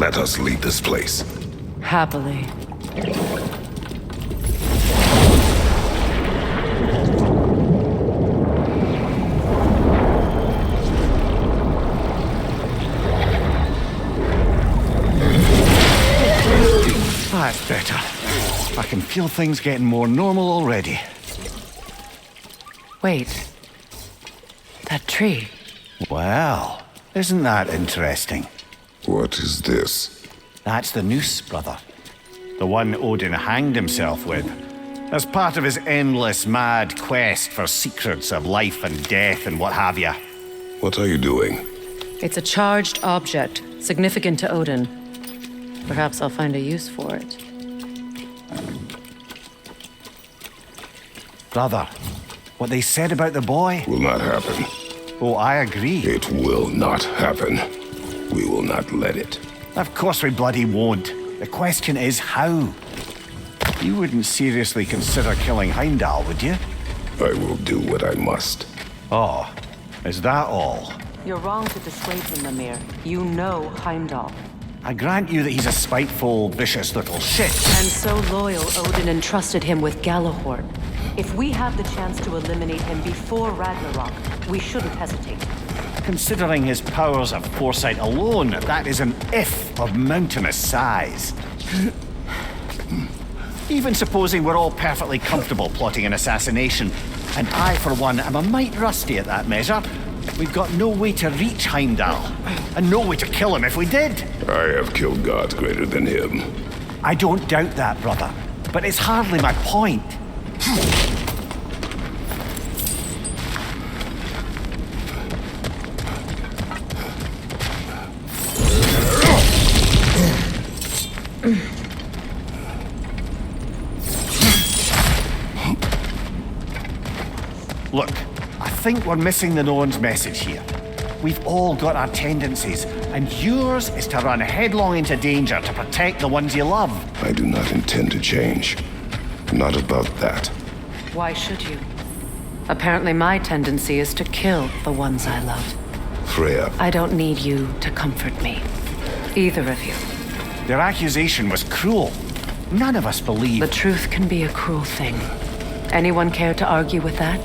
Let us leave this place. Happily. That's better. I can feel things getting more normal already. Wait. That tree. Well, isn't that interesting? What is this? That's the noose, brother. The one Odin hanged himself with, as part of his endless, mad quest for secrets of life and death and what have you. What are you doing? It's a charged object, significant to Odin. Perhaps I'll find a use for it. Brother, what they said about the boy? Will not happen. Oh, I agree. It will not happen. We will not let it. Of course we bloody won't. The question is how? You wouldn't seriously consider killing Heimdall, would you? I will do what I must. Oh, is that all? You're wrong to dissuade him, Mimir. You know Heimdall. I grant you that he's a spiteful, vicious little shit. And so loyal, Odin entrusted him with Galahorn. If we have the chance to eliminate him before Ragnarok, we shouldn't hesitate. Considering his powers of foresight alone, that is an if of mountainous size. Even supposing we're all perfectly comfortable plotting an assassination, and I, for one, am a mite rusty at that measure, we've got no way to reach Heimdall, and no way to kill him if we did. I have killed gods greater than him. I don't doubt that, brother, but it's hardly my point. Look, I think we're missing the Nolan's message here. We've all got our tendencies, and yours is to run headlong into danger to protect the ones you love. I do not intend to change. Not about that. Why should you? Apparently my tendency is to kill the ones I love. Freya, I don't need you to comfort me. Either of you. Their accusation was cruel. None of us believe. The truth can be a cruel thing. Anyone care to argue with that?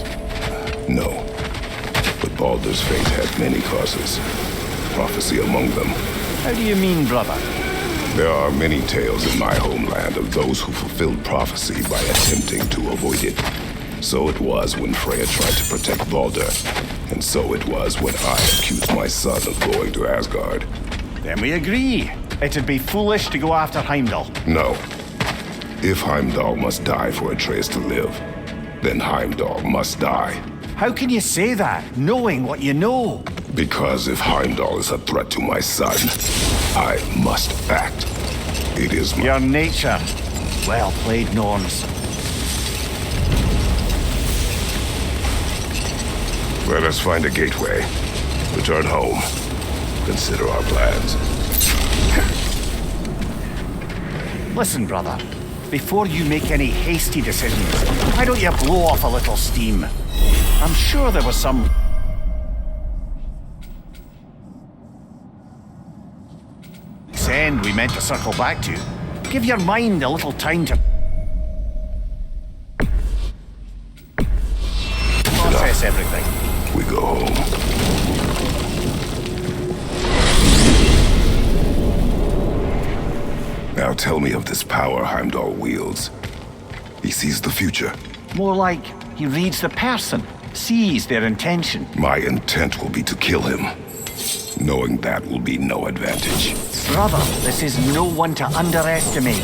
no. But Baldur's fate had many causes. Prophecy among them. How do you mean, brother? There are many tales in my homeland of those who fulfilled prophecy by attempting to avoid it. So it was when Freya tried to protect Baldur, and so it was when I accused my son of going to Asgard. Then we agree. It'd be foolish to go after Heimdall. No. If Heimdall must die for Atreus to live, then Heimdall must die. How can you say that, knowing what you know? Because if Heimdall is a threat to my son, I must act. It is my... Your nature. Well played, Norns. Let us find a gateway. Return home. Consider our plans. Listen, brother. Before you make any hasty decisions, why don't you blow off a little steam? I'm sure there was some... end we meant to circle back to. Give your mind a little time to... process everything. We go home. Now tell me of this power Heimdall wields. He sees the future. More like he reads the person, sees their intention. My intent will be to kill him. Knowing that will be no advantage. Brother, this is no one to underestimate.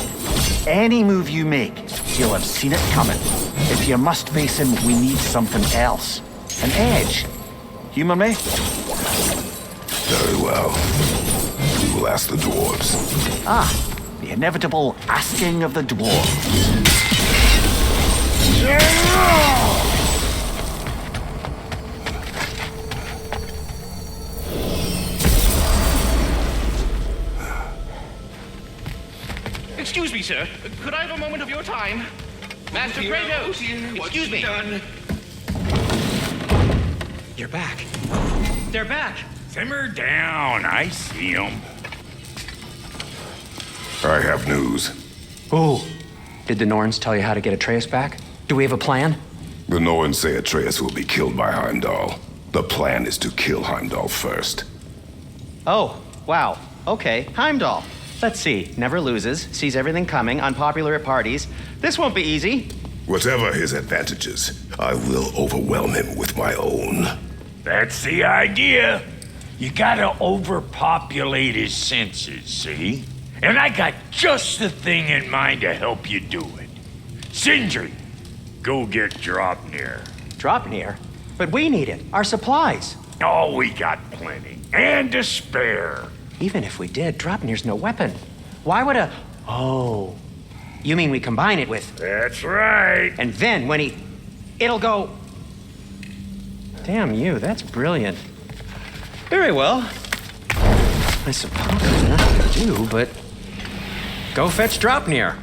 Any move you make, he'll have seen it coming. If you must face him, we need something else. An edge. Humor me? Very well. We will ask the dwarves. Ah, the inevitable asking of the dwarves. Excuse me, sir. Could I have a moment of your time? Master Kratos! Excuse me! Done. You're back. They're back! Simmer down. I see 'em. I have news. Oh. Did the Norns tell you how to get Atreus back? Do we have a plan? The Norns say Atreus will be killed by Heimdall. The plan is to kill Heimdall first. Oh, wow. Okay, Heimdall. Let's see. Never loses, sees everything coming, unpopular at parties. This won't be easy. Whatever his advantages, I will overwhelm him with my own. That's the idea. You gotta overpopulate his senses, see? And I got just the thing in mind to help you do it. Sindri, go get Dropnir. Dropnir? But we need it. Our supplies. Oh, we got plenty. And to spare. Even if we did, Dropnir's no weapon. Why would a... Oh. You mean we combine it with... That's right. And then when he... It'll go... Damn you, that's brilliant. Very well. I suppose there's nothing to do, but... Go fetch Dropnir.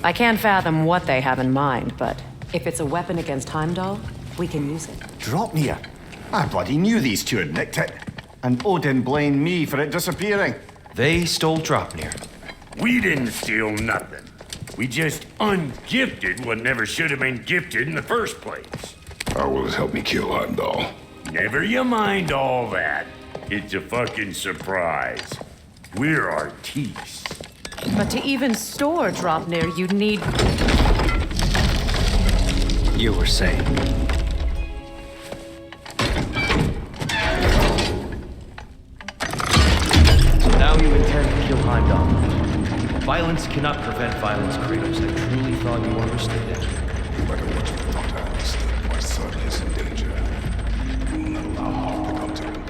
I can't fathom what they have in mind, but if it's a weapon against Heimdall, we can use it. Dropnir. I bloody knew these two had nicked it. And Odin blamed me for it disappearing. They stole Dropnir. We didn't steal nothing. We just ungifted what never should have been gifted in the first place. How will it help me kill Heimdall? Never you mind all that. It's a fucking surprise. We're artistes. But to even store Dropnir, you'd need... You were saying. So now you intend to kill Heimdall. Violence cannot prevent violence, Kratos. I truly thought you understood that. No matter what you thought I understood, my son is in danger. I will not allow harm to come to him.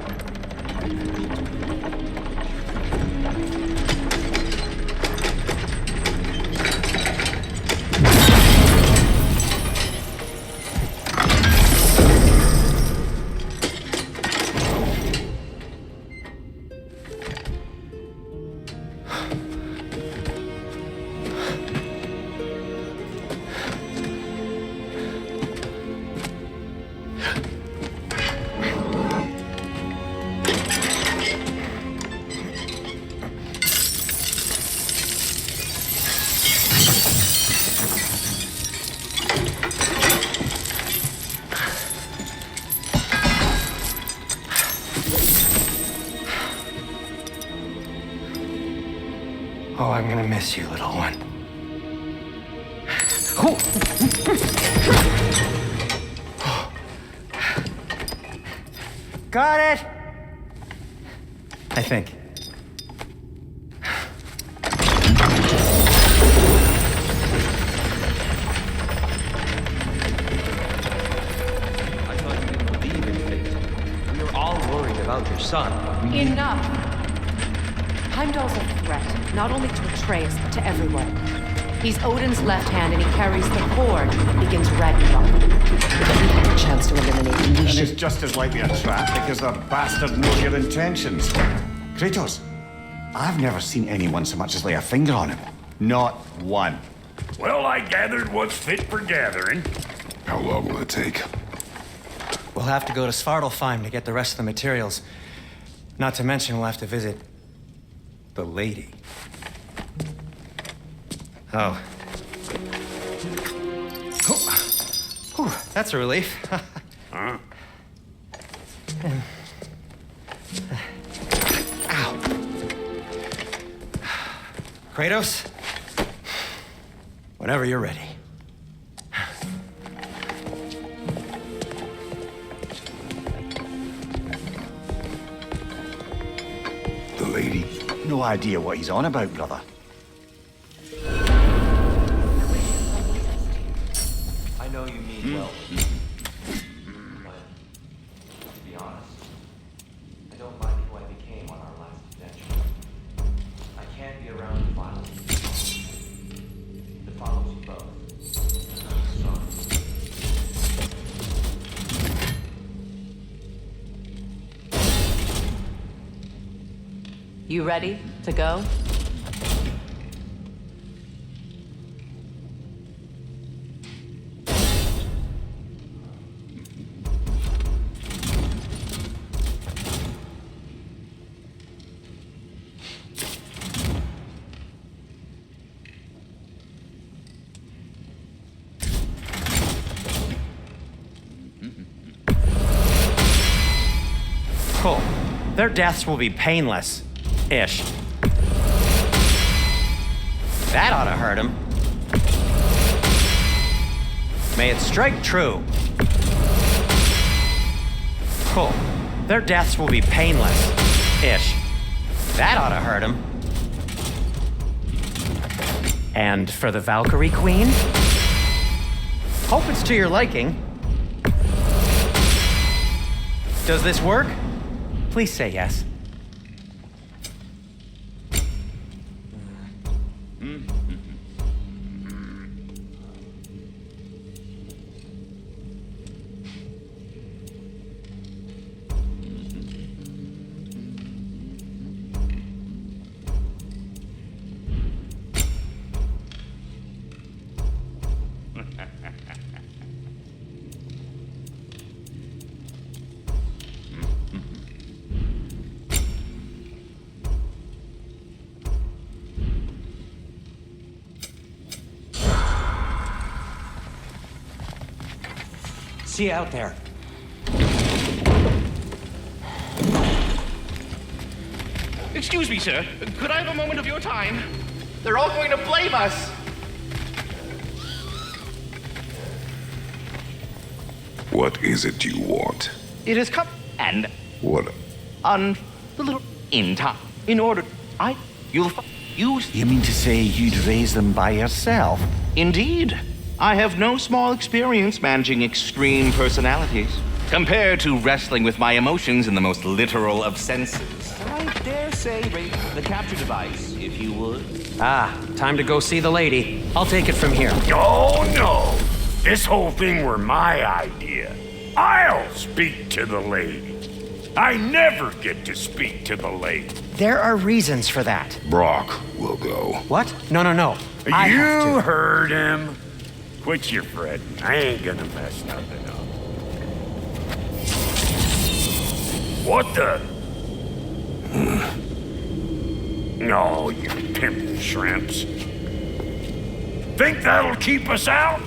Oh, I'm gonna miss you, little one. Got it! I think. I thought you didn't believe in fate. We were all worried about your son. Enough! Heimdall's a threat, not only to Atreus, but to everyone. He's Odin's left hand, and he carries the cord that begins Ragnarok. If we have a chance to eliminate him, we And should... it's just as likely a trap because the bastard knows your intentions. Kratos, I've never seen anyone so much as lay a finger on him. Not one. Well, I gathered what's fit for gathering. How long will it take? We'll have to go to Svartalfheim to get the rest of the materials. Not to mention we'll have to visit... the lady. Oh. Whew, that's a relief. Huh? Ow. Kratos? Whenever you're ready. The lady? No idea what he's on about, brother. I know you mean well. But, to be honest, I don't like who I became on our last adventure. I can't be around the violence that follows you both. You ready to go? Cool. Their deaths will be painless-ish. That ought to hurt him. May it strike true. Cool. Their deaths will be painless-ish. That ought to hurt him. And for the Valkyrie Queen? Hope it's to your liking. Does this work? Please say yes. See you out there. Excuse me, sir. Could I have a moment of your time? They're all going to blame us. What is it you want? It has come and What? on the little in time. In order, you'll use. You mean to say you'd raise them by yourself? Indeed. I have no small experience managing extreme personalities. Compared to wrestling with my emotions in the most literal of senses. I dare say rate the capture device, if you would. Ah, time to go see the lady. I'll take it from here. Oh no! This whole thing were my idea. I'll speak to the lady. I never get to speak to the lady. There are reasons for that. Brock will go. What? No. I have You to. heard him. Quit your fretting. I ain't gonna mess nothing up. What the? No, you pimp shrimps. Think that'll keep us out?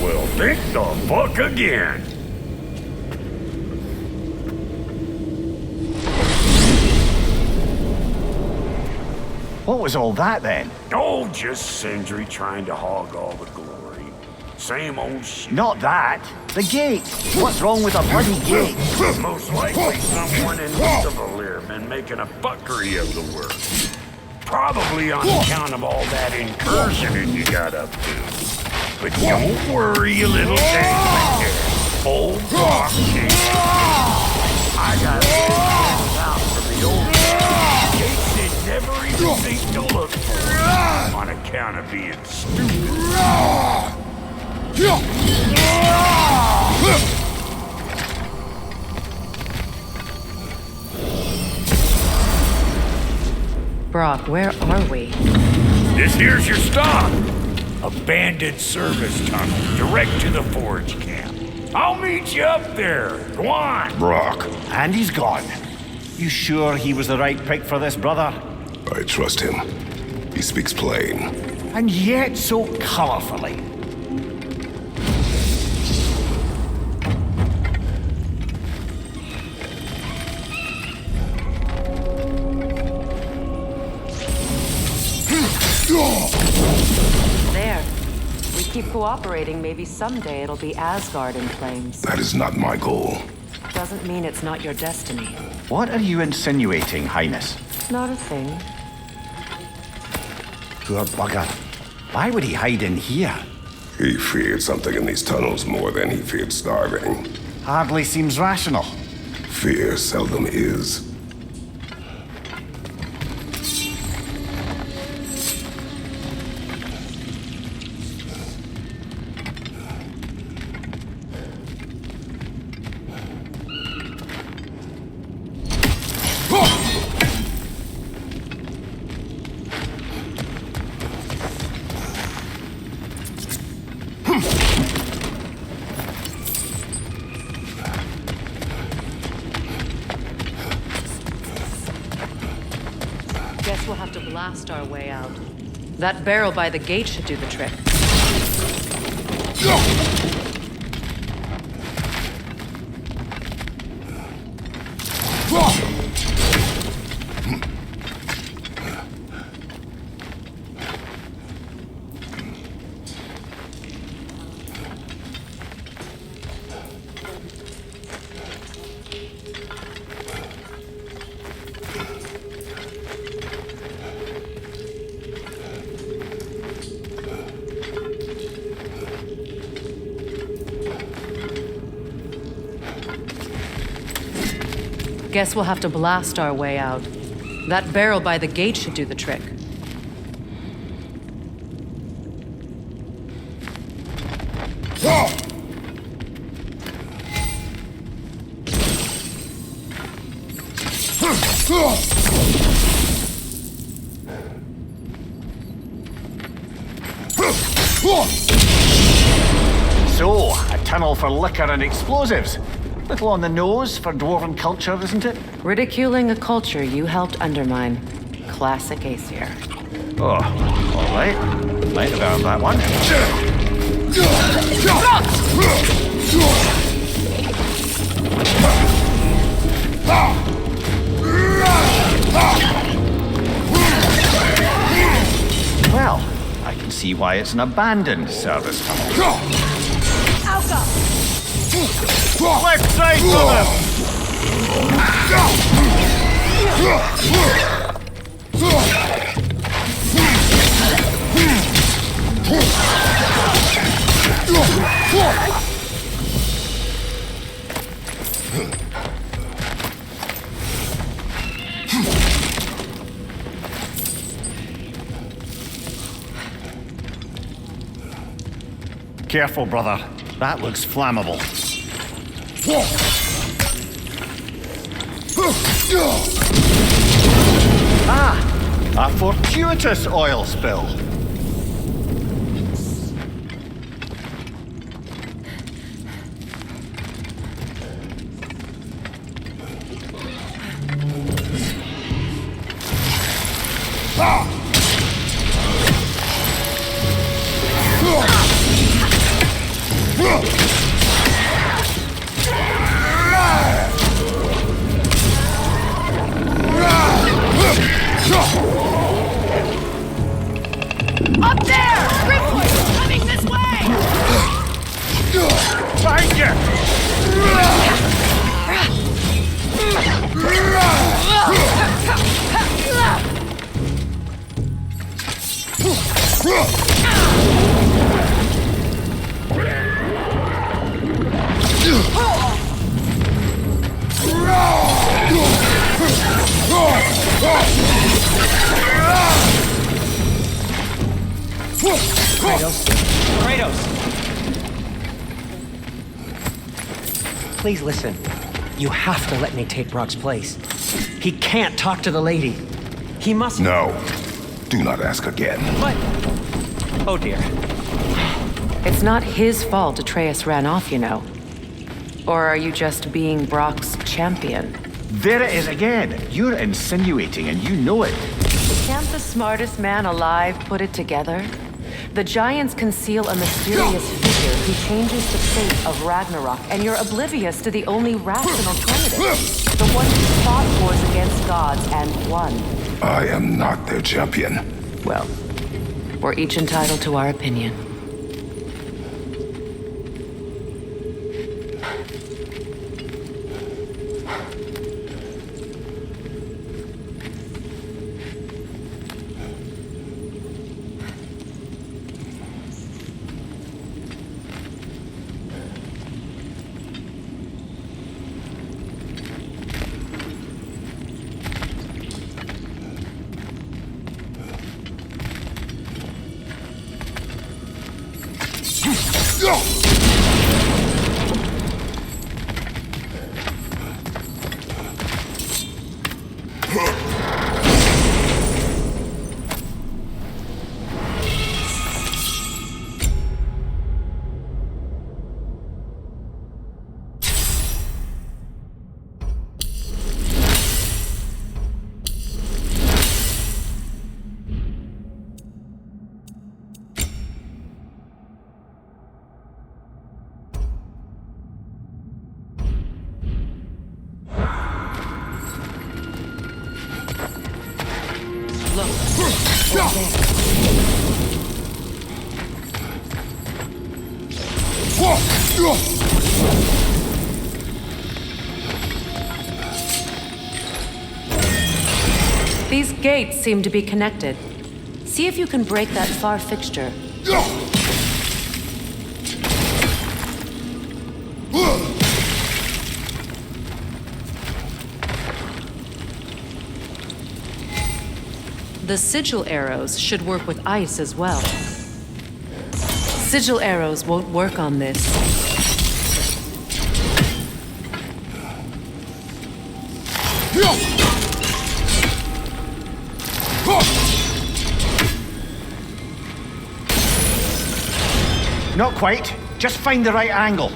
Well, think the fuck again. What was all that then? Oh, just Sindri trying to hog all the glory. Same old shit. Not that. The gate. What's wrong with a bloody gate? Most likely someone in Nidavellir been making a fuckery of the work. Probably on account of all that incursioning you got up to. But don't worry, you little dangling there. Old Brock can't. I got things out from the old gates they'd never even think to look for on account of being stupid. Brock, where are we? This here's your stop. Abandoned service tunnel, direct to the forge camp. I'll meet you up there. Go on. Brock, And he's gone. You sure he was the right pick for this, brother? I trust him. He speaks plain. And yet so colorfully. There. We keep cooperating, maybe someday it'll be Asgard in flames. That is not my goal. Doesn't mean it's not your destiny. What are you insinuating, Highness? Not a thing. Poor bugger. Why would he hide in here? He feared something in these tunnels more than he feared starving. Hardly seems rational. Fear seldom is. Guess we'll have to blast our way out. That barrel by the gate should do the trick. Guess we'll have to blast our way out. That barrel by the gate should do the trick. So, a tunnel for liquor and explosives. Little on the nose for dwarven culture, isn't it? Ridiculing a culture you helped undermine. Classic Aesir. Oh, all right. Might have earned that one. Well, I can see why it's an abandoned service tunnel. Left side, brother! Careful, brother. That looks flammable. Ah! A fortuitous oil spill. Up there! Ripwood! Coming this way! Behind you! Kratos! Please listen. You have to let me take Brock's place. He can't talk to the lady. He must... No. Do not ask again. But... Oh dear. It's not his fault Atreus ran off, you know. Or are you just being Brock's champion? There it is again. You're insinuating and you know it. Can't the smartest man alive put it together? The Giants conceal a mysterious figure who changes the fate of Ragnarok, and you're oblivious to the only rational candidate. The one who fought wars against gods and won. I am not their champion. Well, we're each entitled to our opinion. These gates seem to be connected. See if you can break that far fixture. The sigil arrows should work with ice as well. Sigil arrows won't work on this. Not quite. Just find the right angle.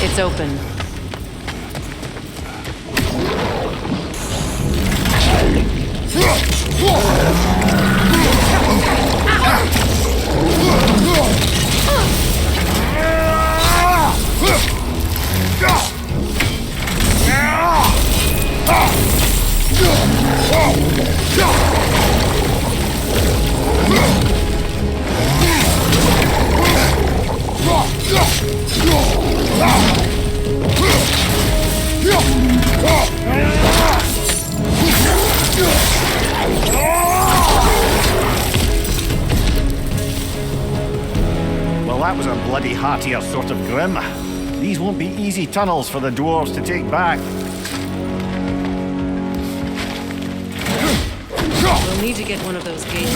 It's open. Well, that was a bloody heartier sort of grim. These won't be easy tunnels for the dwarves to take back. We'll need to get one of those gates.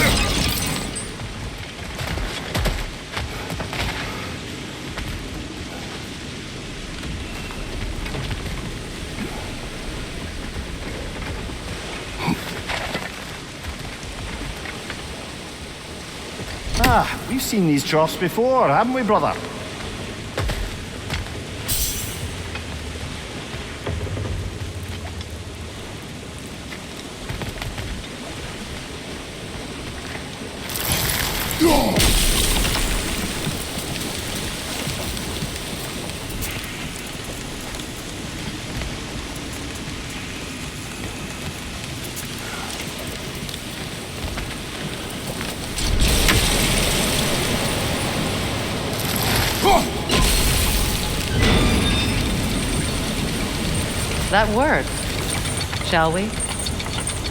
Ah, we've seen these troughs before, haven't we, brother? That worked. Shall we?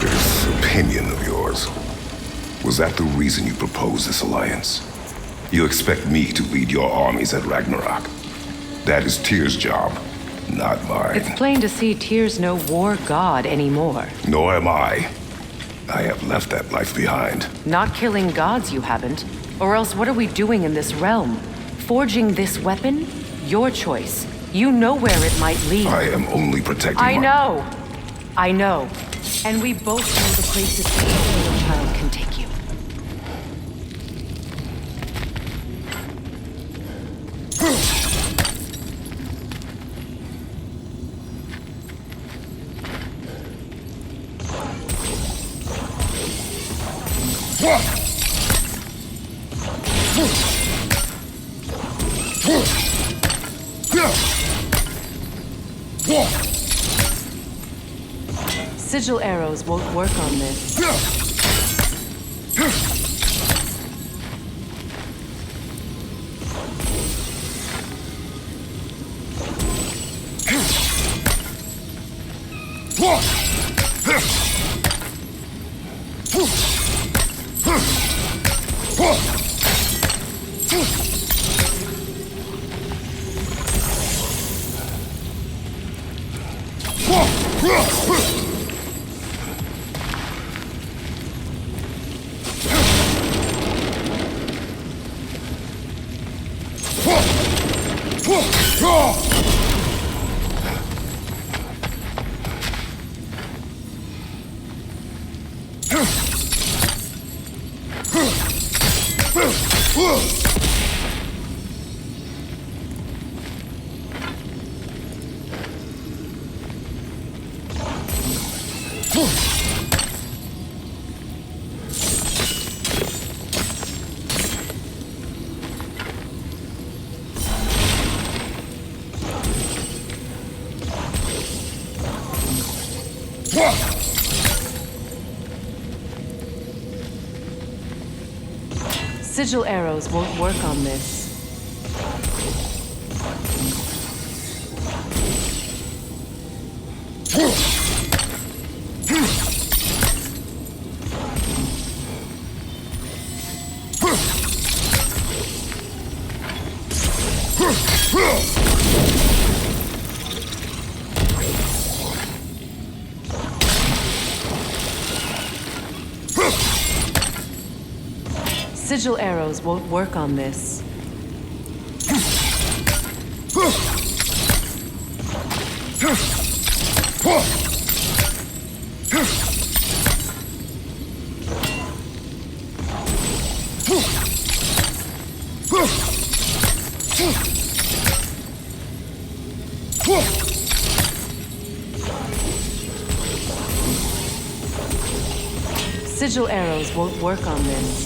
This opinion of yours, was that the reason you proposed this alliance? You expect me to lead your armies at Ragnarok? That is Tyr's job, not mine. It's plain to see Tyr's no war god anymore. Nor am I. I have left that life behind. Not killing gods, you haven't. Or else what are we doing in this realm? Forging this weapon? Your choice. You know where it might lead. I am only protecting I know. I know. And we both know the places the little child can take you. Sigil arrows won't work on this. Sigil arrows won't work on this. Sigil arrows won't work on this. Sigil arrows won't work on this.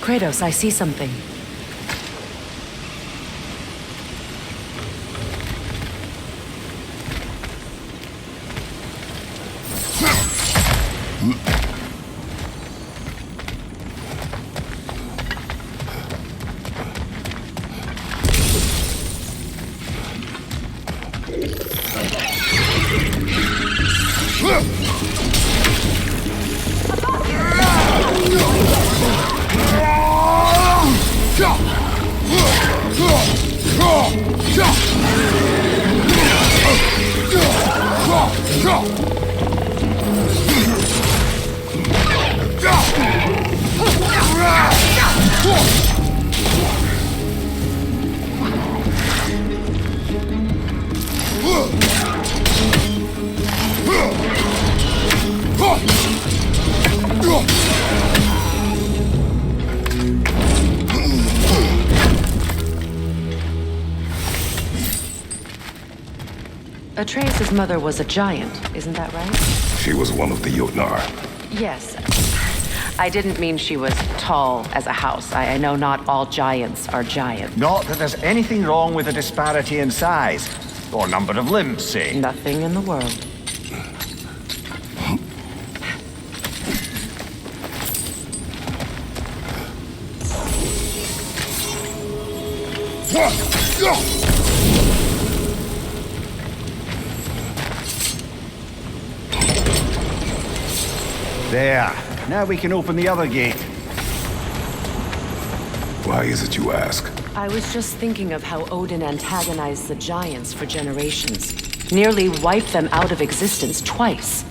Kratos, I see something. Atreus' mother was a giant, isn't that right? She was one of the Jotnar. Yes. I didn't mean she was tall as a house. I know not all giants are giants. Not that there's anything wrong with a disparity in size, or number of limbs, say. Nothing in the world. There. Now we can open the other gate. Why is it you ask? I was just thinking of how Odin antagonized the giants for generations. Nearly wiped them out of existence twice.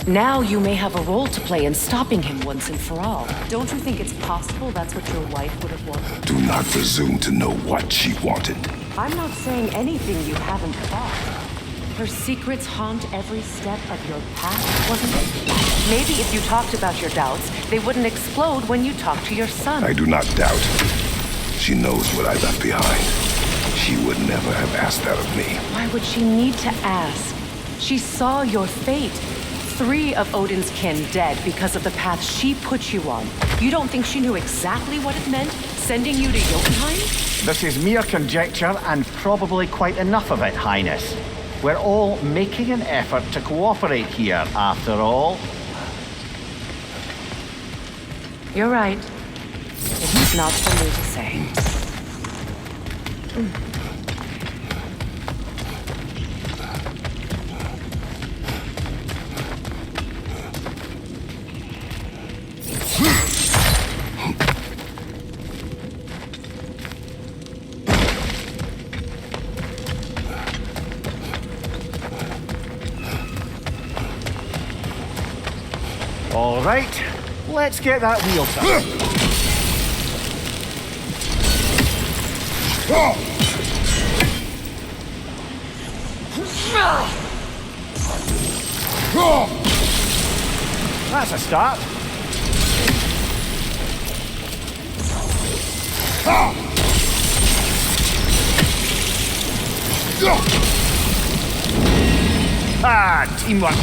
Now you may have a role to play in stopping him once and for all. Don't you think it's possible that's what your wife would have wanted? Do not presume to know what she wanted. I'm not saying anything you haven't thought. Her secrets haunt every step of your path, wasn't it? Maybe if you talked about your doubts, they wouldn't explode when you talked to your son. I do not doubt. She knows what I left behind. She would never have asked that of me. Why would she need to ask? She saw your fate. 3 of Odin's kin dead because of the path she put you on. You don't think she knew exactly what it meant, sending you to Jotunheim? This is mere conjecture, and probably quite enough of it, Highness. We're all making an effort to cooperate here, after all. You're right. It's not for me to say. All right, let's get that wheel turning. That's a start. Ah, teamwork.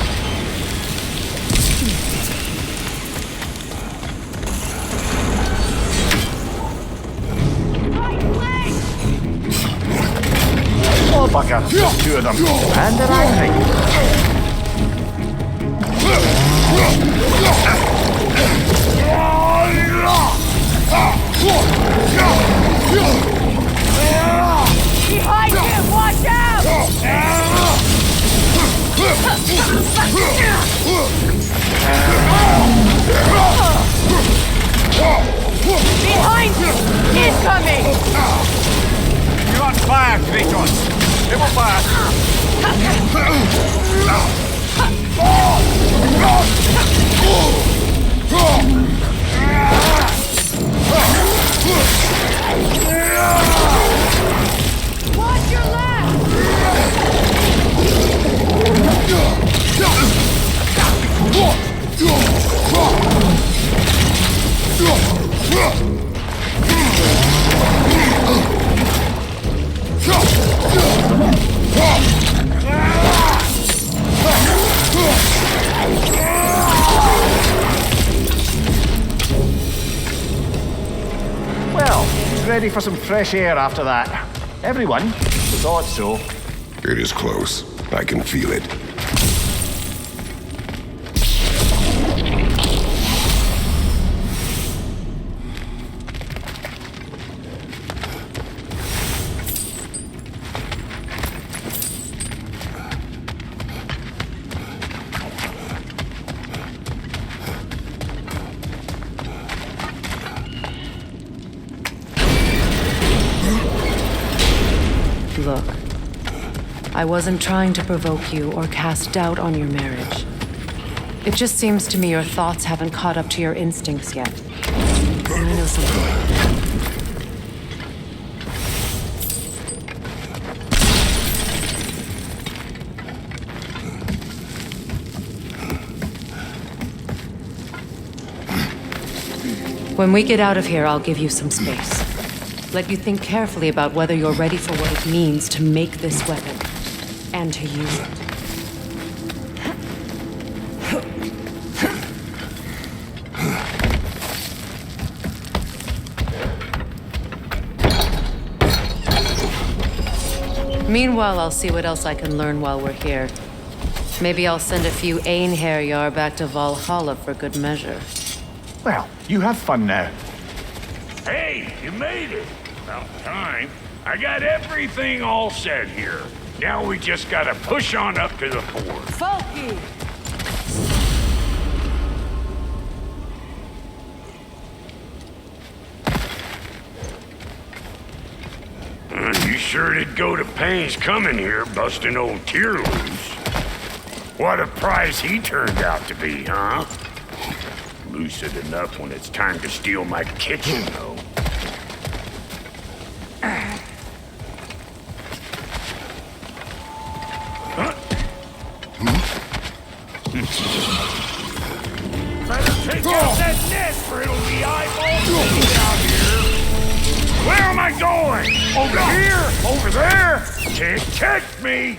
Oh, bugger. 2 of them. And they're angry. Behind you! Watch out! Behind you! Incoming! You're on fire, Kratos. Give him fire. Watch your left! Well, ready for some fresh air after that. Everyone thought so. It is close. I can feel it. Look, I wasn't trying to provoke you or cast doubt on your marriage. It just seems to me your thoughts haven't caught up to your instincts yet. And I know something. When we get out of here, I'll give you some space. Let you think carefully about whether you're ready for what it means to make this weapon. and to use it. Meanwhile, I'll see what else I can learn while we're here. Maybe I'll send a few Einherjar back to Valhalla for good measure. Well, you have fun now. Hey, you made it. About time. I got everything all set here. Now we just gotta push on up to the fort. Folky! You sure did go to pains coming here, busting old Tyr loose. What a prize he turned out to be, huh? Lucid enough when it's time to steal my kitchen, though. Better take out that nest or it'll be eyeballs out here. Where am I going? Over here? Over there? Can't catch me!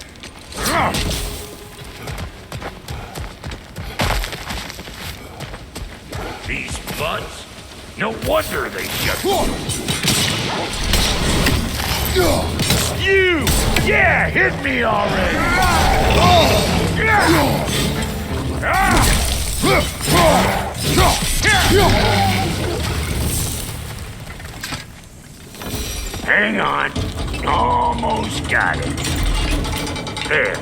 These butts? No wonder they shut you! Yeah, hit me already! Hang on. Almost got it. There.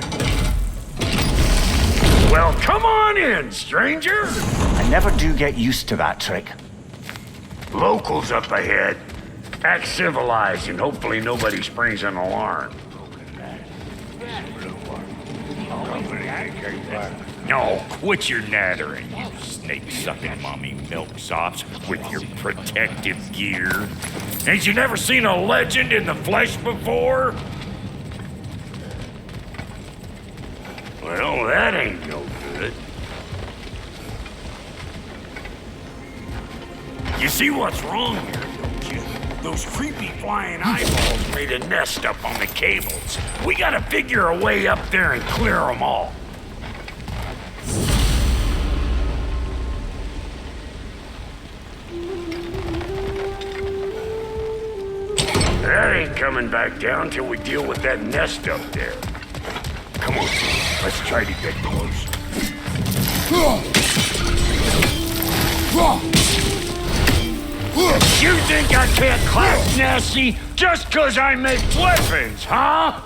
Well, come on in, stranger. I never do get used to that trick. Locals up ahead. Act civilized and hopefully nobody springs an alarm. No, quit your nattering, you snake-sucking mommy milksops with your protective gear. Ain't you never seen a legend in the flesh before? Well, that ain't no good. You see what's wrong here, don't you? Those creepy flying eyeballs made a nest up on the cables. We gotta figure a way up there and clear them all. That ain't coming back down till we deal with that nest up there. Come on, let's try to get close. You think I can't clap nasty just 'cause I make weapons, huh?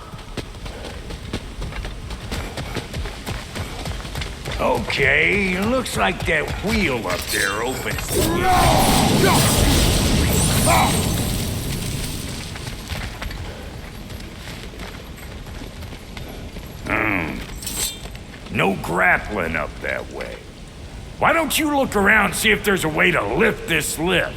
Okay, looks like that wheel up there opens. No grappling up that way. Why don't you look around and see if there's a way to lift this lift?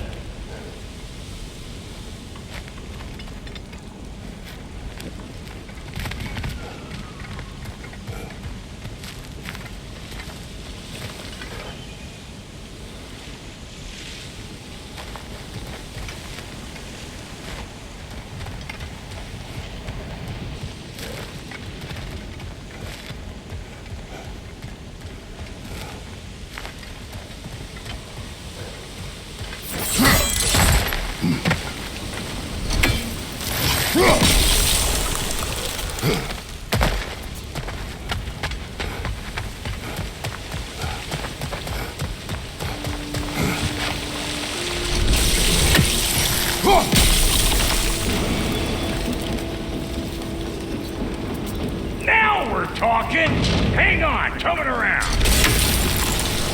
Now we're talking! Hang on, coming around!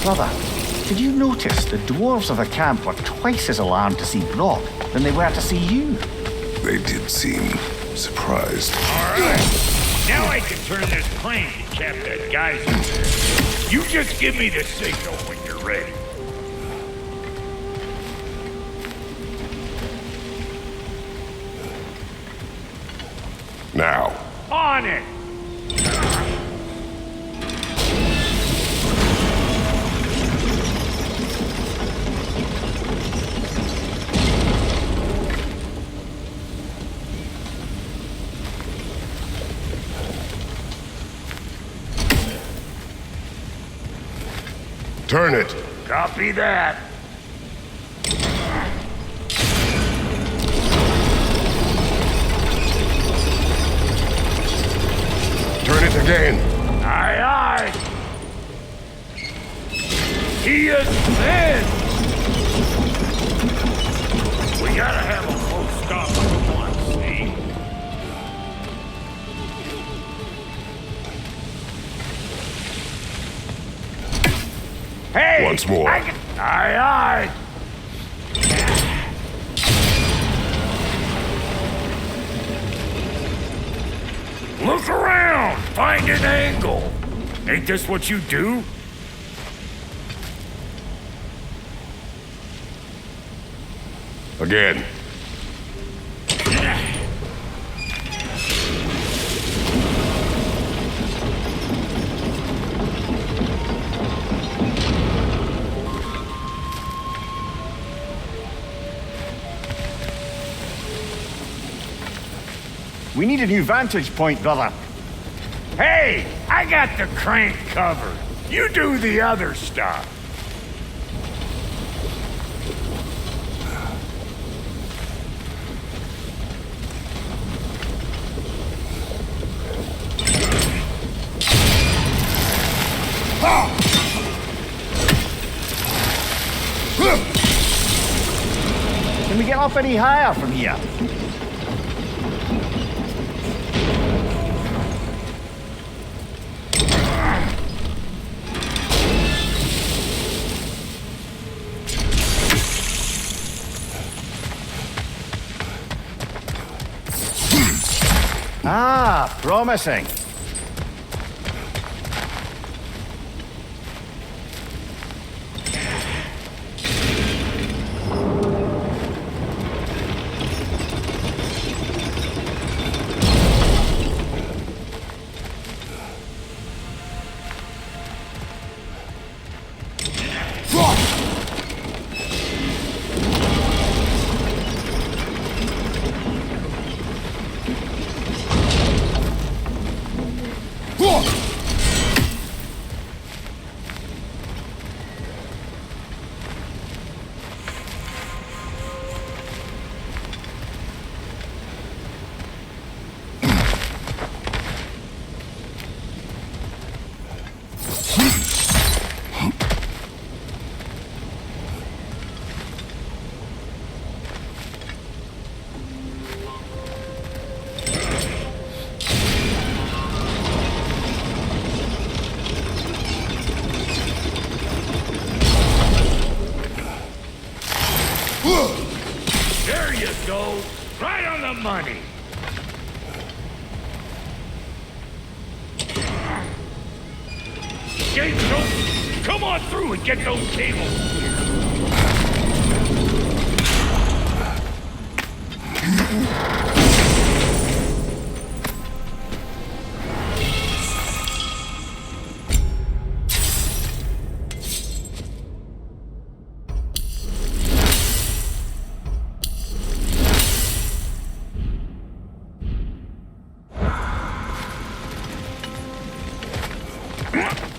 Brother, did you notice the dwarves of the camp were twice as alarmed to see Brock than they were to see you? They did seem surprised. All right, now I can turn this plane to cap that geyser there. You just give me the signal when you're ready. Now, On it! Turn it. Copy that. Turn it again. Aye, aye. He is dead. We gotta have a close stop for once, see? Hey! Once more. Aye, aye. Look around! Find an angle! Ain't this what you do? Again. We need a new vantage point, brother. Hey! I got the crank covered. You do the other stuff. Can we get up any higher from here? Ah, promising. There you go. Right on the money. Gates open. Come on through and get those cables clear.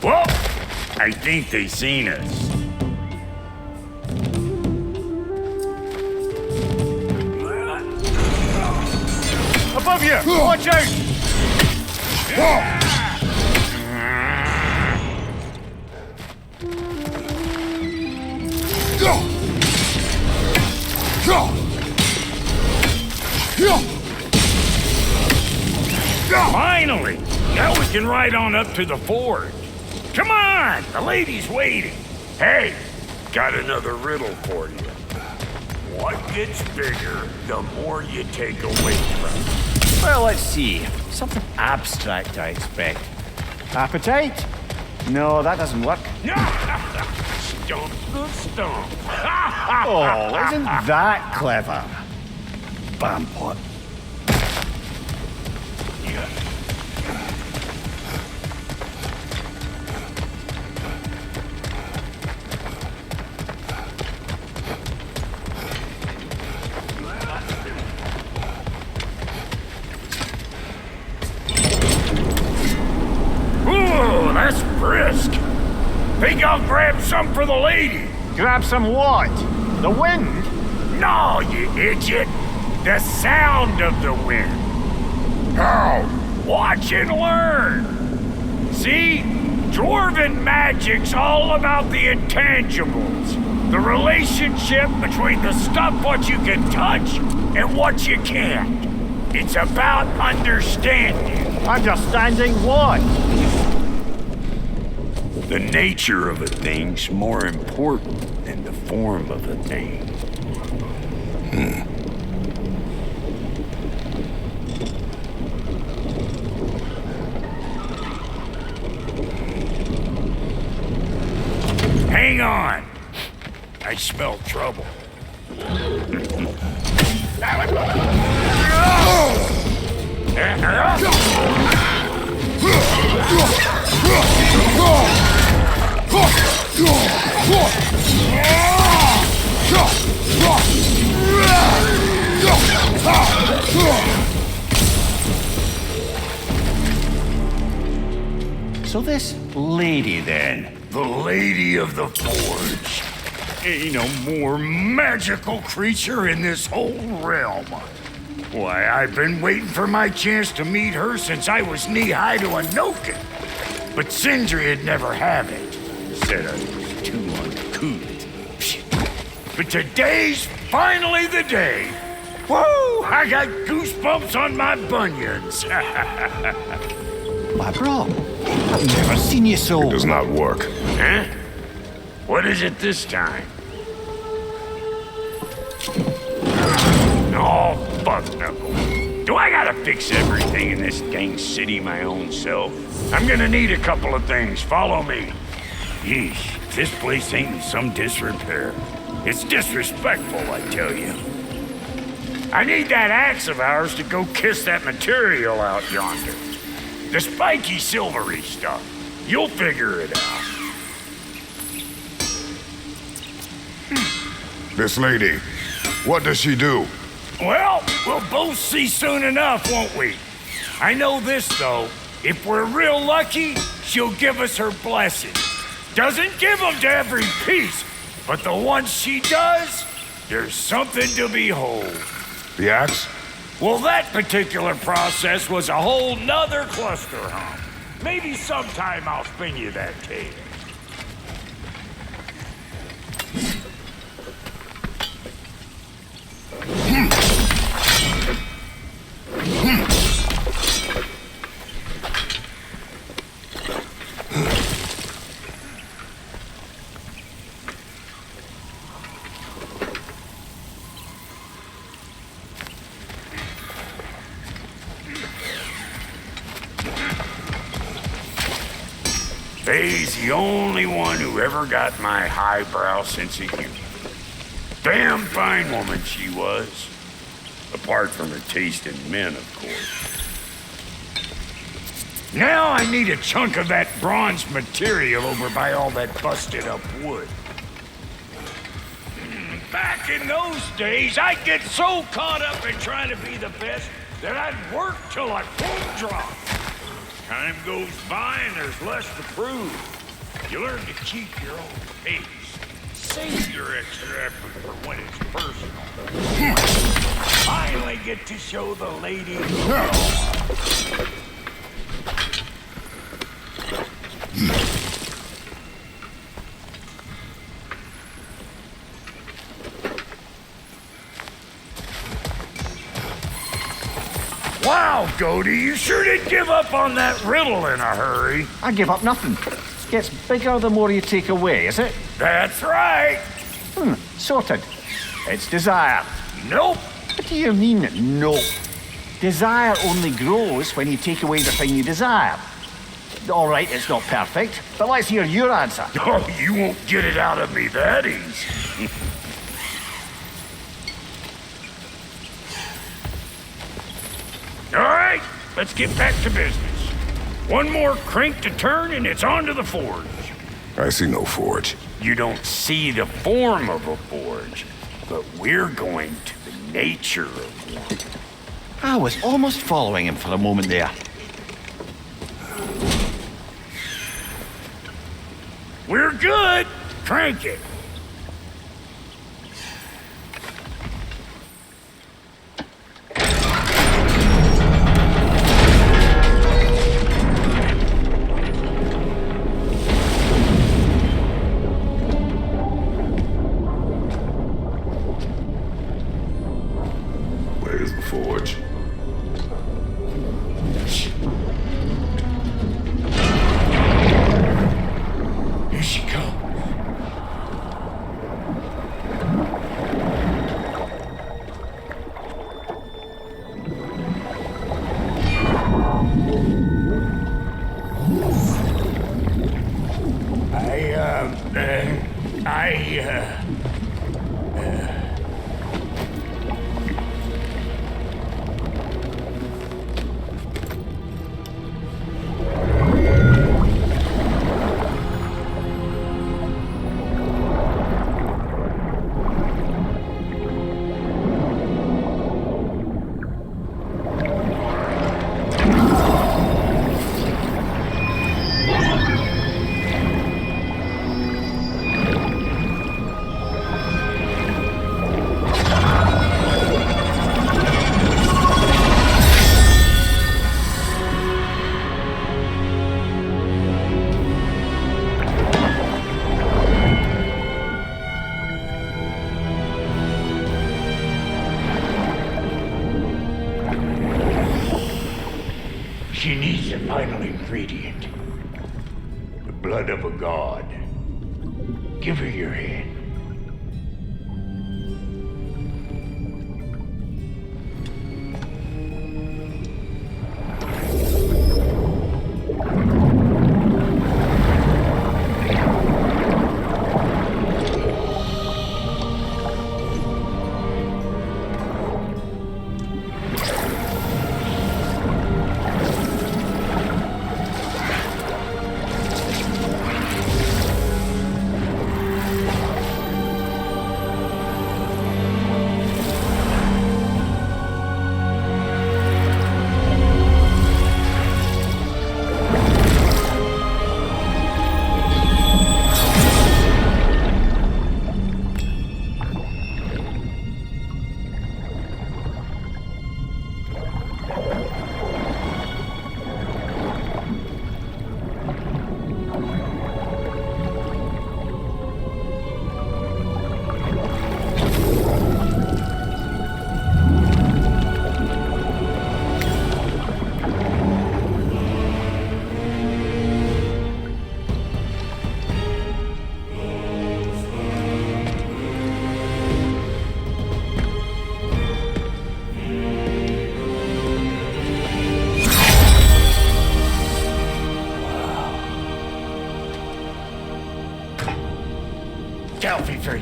Well, I think they seen us. Above you! Watch out! Finally! Now we can ride on up to the forge. Come on! The lady's waiting. Hey, got another riddle for you. What gets bigger, the more you take away from Well, let's see. Something abstract, I expect. Appetite? No, that doesn't work. it. Stump the stump. Oh, isn't that clever? Bampot. Ooh, that's brisk. Think I'll grab some for the lady? Grab some what? The wind? No, you idiot! The sound of the wind. How? Watch and learn. See? Dwarven magic's all about the intangibles. The relationship between the stuff what you can touch and what you can't. It's about understanding. Understanding what? The nature of a thing's more important than the form of a thing. Hang on. I smell trouble. So this lady then? The Lady of the Forge. Ain't no more magical creature in this whole realm. Why, I've been waiting for my chance to meet her since I was knee-high to a Noken. But Sindri would never have it. Said I was too uncouth. But today's finally the day. Whoa! I got goosebumps on my bunions. My bro, I've never seen you so... It does not work. Huh? What is it this time? Oh, fuck knuckle. Do I gotta fix everything in this dang city my own self? I'm gonna need a couple of things. Follow me. Yeesh, this place ain't in some disrepair. It's disrespectful, I tell you. I need that axe of ours to go kiss that material out yonder. The spiky silvery stuff. You'll figure it out. This lady, what does she do? Well, we'll both see soon enough, won't we? I know this, though. If we're real lucky, she'll give us her blessing. Doesn't give them to every piece, but the ones she does, there's something to behold. The axe? Well, that particular process was a whole nother cluster hump. Maybe sometime I'll spin you that tale. Faye's the only one who ever got my highbrow sense of humor. Damn fine woman she was. Apart from her taste in men, of course. Now I need a chunk of that bronze material over by all that busted up wood. Back in those days, I'd get so caught up in trying to be the best that I'd work till I full drop. Time goes by and there's less to prove. You learn to keep your own pace. Save your extra effort for when it's personal. Finally get to show the lady who you are. Wow, Goldie, you sure did give up on that riddle in a hurry. I give up nothing. Gets bigger the more you take away, is it? That's right. Sorted. It's desire. Nope. What do you mean, no? Desire only grows when you take away the thing you desire. All right, it's not perfect, but let's hear your answer. Oh, you won't get it out of me that easy. All right, let's get back to business. One more crank to turn and it's on to the forge. I see no forge. You don't see the form of a forge, but we're going to the nature of one. I was almost following him for a moment there. We're good. Crank it. Where's the forge? Here she comes. She needs the final ingredient. The blood of a god. Give her your hand.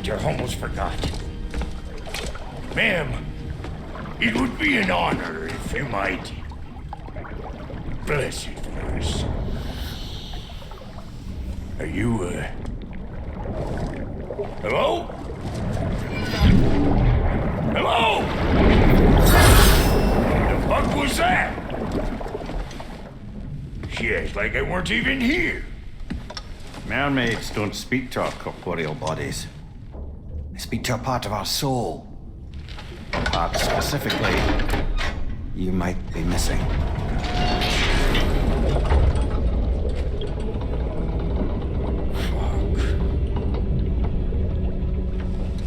I almost forgot. Ma'am, it would be an honor if you might bless it for us. Are you, hello? Hello? The fuck was that? She acts like I weren't even here. Mermaids don't speak to our corporeal bodies. They speak to a part of our soul. A part specifically you might be missing.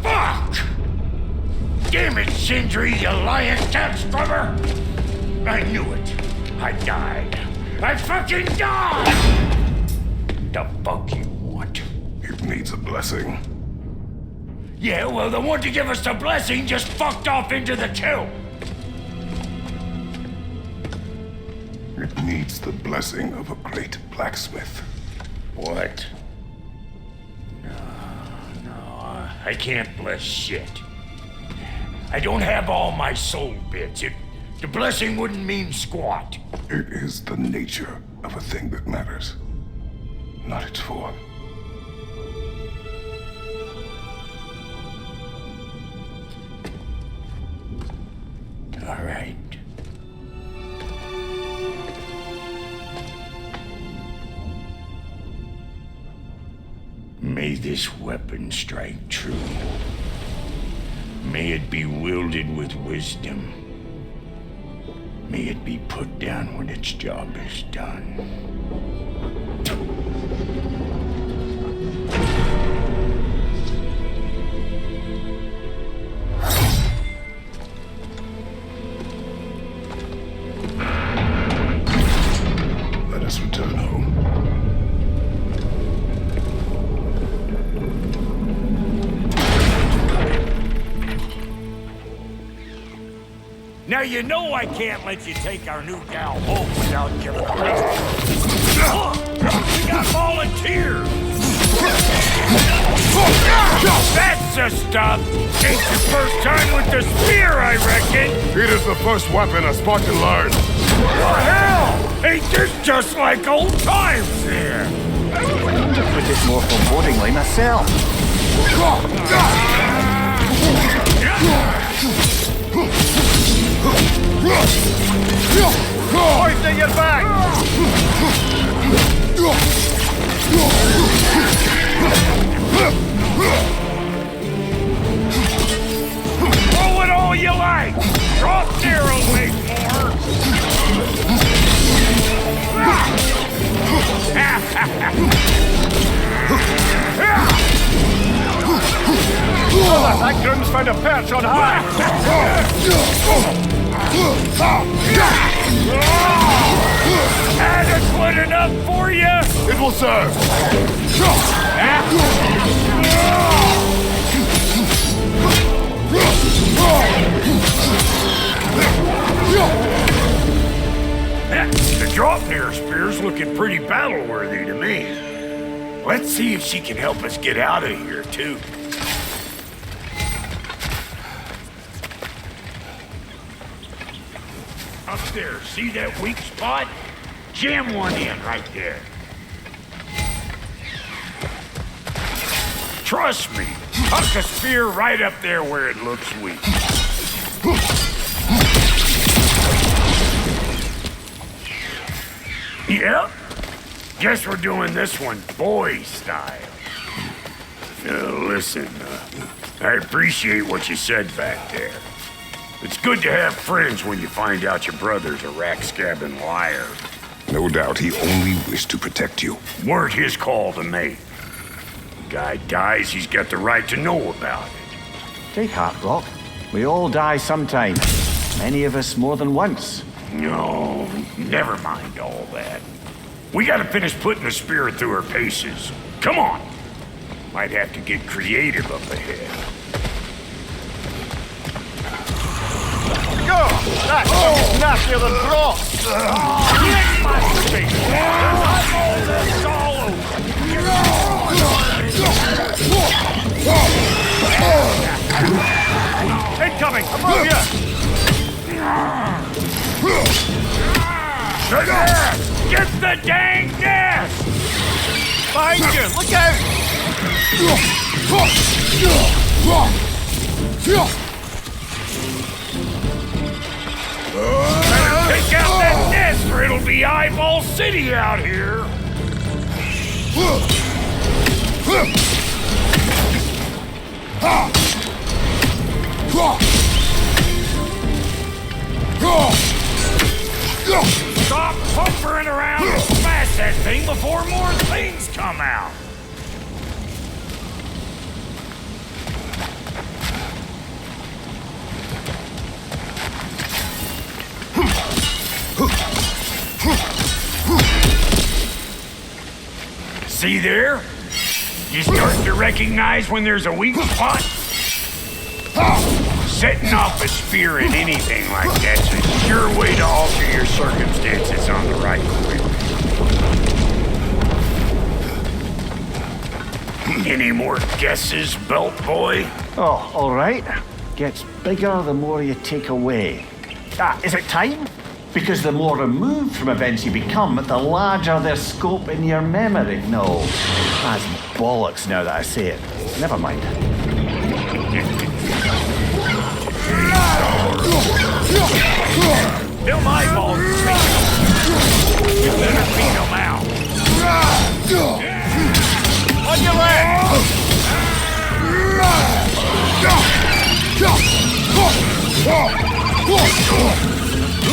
Fuck! Damn it, Sindri, you lying cat scrubber! I knew it. I died. I fucking died! The fuck you want? It needs a blessing. Yeah, well, the one to give us the blessing just fucked off into the tomb. It needs the blessing of a great blacksmith. What? No, I can't bless shit. I don't have all my soul bits. The blessing wouldn't mean squat. It is the nature of a thing that matters, not its form. All right. May this weapon strike true. May it be wielded with wisdom. May it be put down when its job is done. Let us return home. Now you know I can't let you take our new gal home without giving the rest of us. We got volunteers! That's the stuff! Ain't your first time with the spear, I reckon! It is the first weapon a Spartan learned. What hell? Ain't this just like old times here? Put it more forebodingly myself. Hoist at your back! Throw it all you like! Drop narrow, make more! That groom's found a perch on high. Adequate enough for you? It will serve. The drop near spear's looking pretty battle-worthy to me. Let's see if she can help us get out of here, too. Up there, see that weak spot? Jam one in right there. Trust me, tuck a spear right up there where it looks weak. Yep. Guess we're doing this one boy style. Listen, I appreciate what you said back there. It's good to have friends when you find out your brother's a rack-scabbing liar. No doubt he only wished to protect you. Weren't his call to make. Guy dies, he's got the right to know about it. Take heart, Brock. We all die sometime. Many of us more than once. No, never mind all that. We gotta finish putting the spirit through her paces. Come on. Might have to get creative up ahead. Go! That's nastier than Brock. Get my face! I'm all this all over! Incoming! Above you! The nest! Get the dang nest! Behind you! Look out! Better take out that nest or it'll be Eyeball City out here! Stop pumpering around and smash that thing before more things come out! See there? You starting to recognize when there's a weak spot? Setting off a spear at anything like that's a sure way to alter your circumstances on the right quick. Any more guesses, Belt Boy? Oh, all right. Gets bigger the more you take away. Is it time? Because the more removed from events you become, the larger their scope in your memory. No, that's bollocks now that I say it. Never mind. Them eyeballs speak. You better beat them out. On your leg!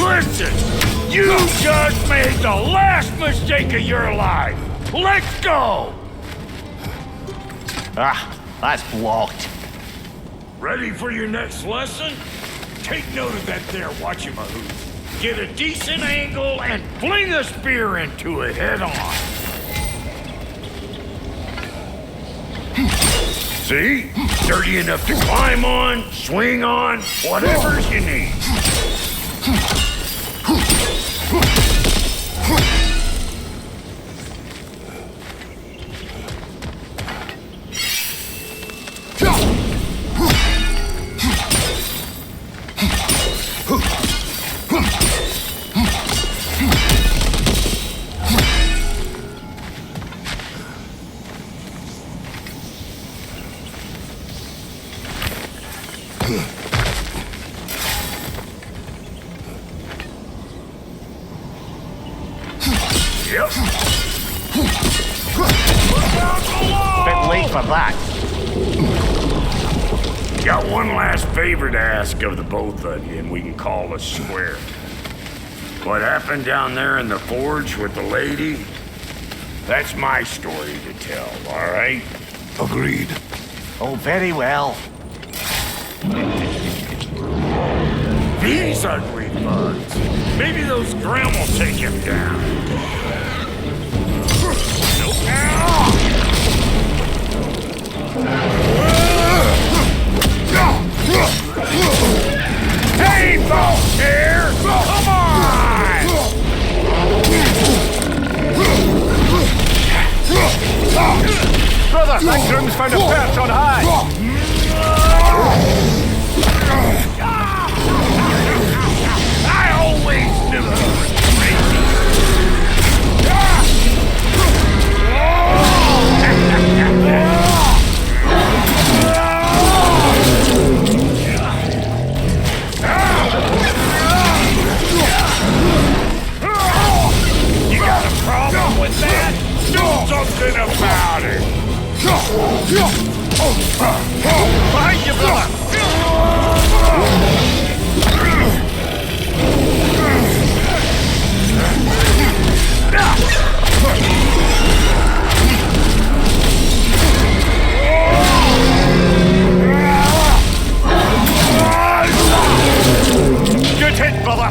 Listen! You just made the last mistake of your life! Let's go! Ah, that's blocked. Ready for your next lesson? Take note of that there whatchamahoot. Get a decent angle and fling a spear into it head on. See? Sturdy enough to climb on, swing on, whatever you need. Yep. Bit late for that. Got one last favor to ask of the both of you, and we can call us square. What happened down there in the forge with the lady? That's my story to tell, all right? Agreed. Oh, very well. These ugly bugs. Maybe those Graham will take him down. Hey, folks here! Come on! Brother, that groom's found a perch on high. I always knew it was crazy. You got a problem with that? Do something about it. Behind you, brother. Good hit, brother.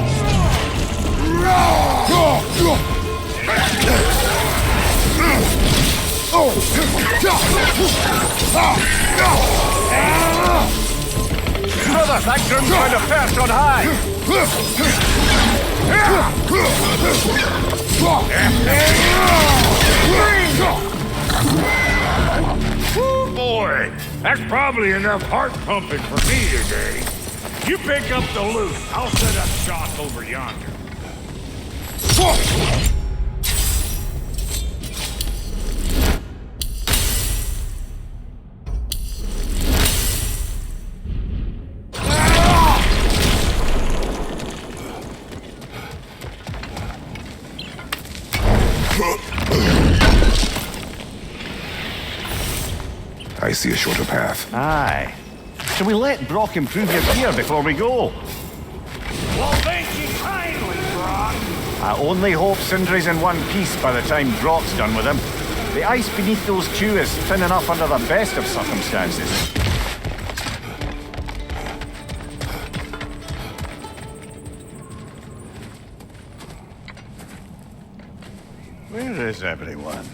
Brother, that groom's found a perch on high. Woo, boy, that's probably enough heart pumping for me today. You pick up the loot. I'll set up shop over yonder. I see a shorter path. Aye. Shall we let Brock improve your gear before we go? Well, thank you kindly, Brock. I only hope Sindri's in one piece by the time Brock's done with him. The ice beneath those two is thin enough under the best of circumstances. Where is everyone?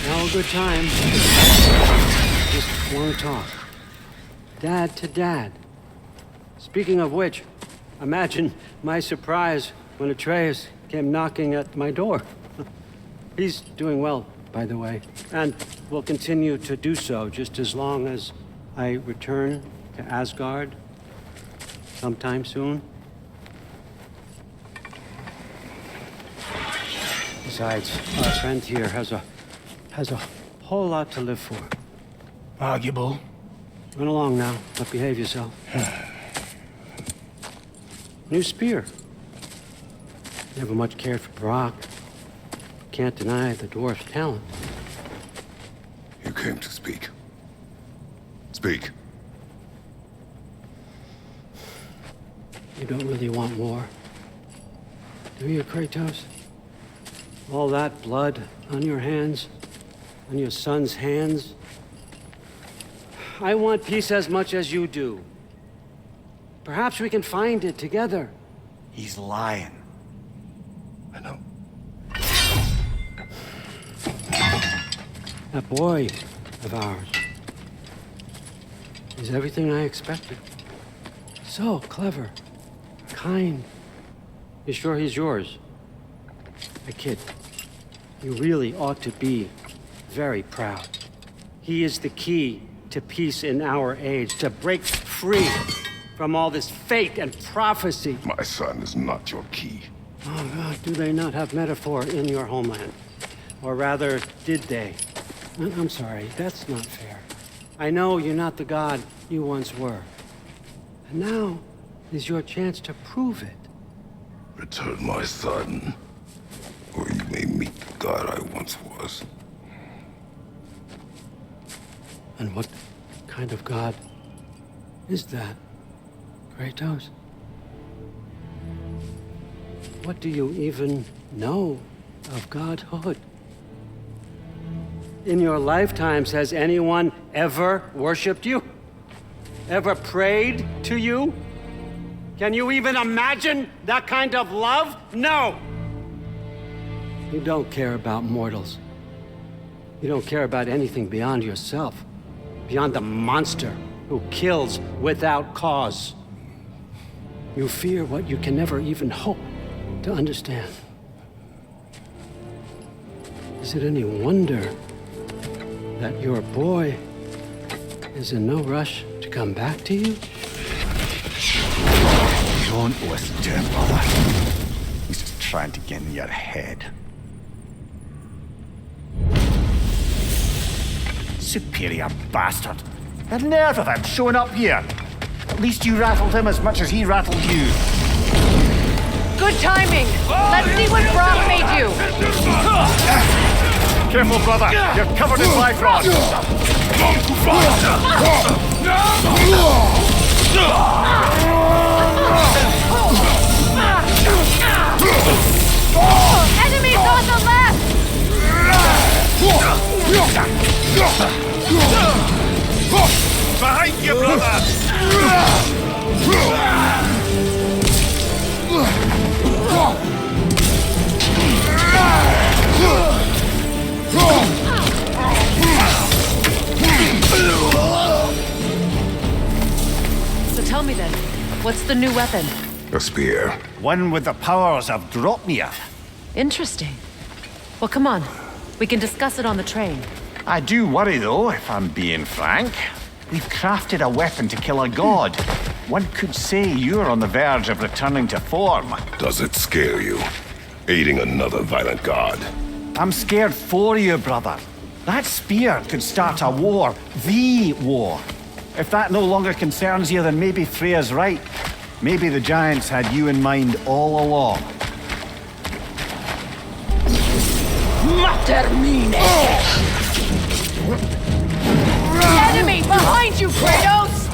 Now a good time. Just want to talk. Dad to Dad. Speaking of which, imagine my surprise when Atreus came knocking at my door. He's doing well, by the way, and will continue to do so just as long as I return to Asgard sometime soon. Besides, our friend here has a whole lot to live for. Arguable. Run along now. But behave yourself. New spear. Never much cared for Brock. can't deny the dwarf's talent. You came to speak. Speak. You don't really want more, do you, Kratos? All that blood on your hands, on your son's hands. I want peace as much as you do. Perhaps we can find it together. He's lying. I know. That boy of ours is everything I expected. So clever, kind. You sure he's yours? I kid. You really ought to be very proud. He is the key to peace in our age, to break free from all this fate and prophecy. My son is not your key. Oh, God, do they not have metaphor in your homeland? Or rather, did they? I'm sorry, that's not fair. I know you're not the god you once were. And now is your chance to prove it. Return my son, or you may meet the god I once was. And what kind of god is that, Kratos? What do you even know of godhood? In your lifetimes, has anyone ever worshipped you? Ever prayed to you? Can you even imagine that kind of love? No! You don't care about mortals. You don't care about anything beyond yourself, beyond the monster who kills without cause. You fear what you can never even hope to understand. Is it any wonder that your boy is in no rush to come back to you? Don't listen to him, brother. He's just trying to get in your head. Superior bastard. The nerve of him showing up here. At least you rattled him as much as he rattled you. Good timing! Let's see what Brock made you! Careful, brother. You're covered in life rods. Enemies on the left! Behind you, brother! So tell me then, what's the new weapon? A spear. One with the powers of Dropnir. Interesting. Well, come on. We can discuss it on the train. I do worry, though, if I'm being frank. We've crafted a weapon to kill a god. One could say you're on the verge of returning to form. Does it scare you? Aiding another violent god. I'm scared for you, brother. That spear could start a war. The war. If that no longer concerns you, then maybe Freya's right. Maybe the Giants had you in mind all along. Enemy behind you, Kratos!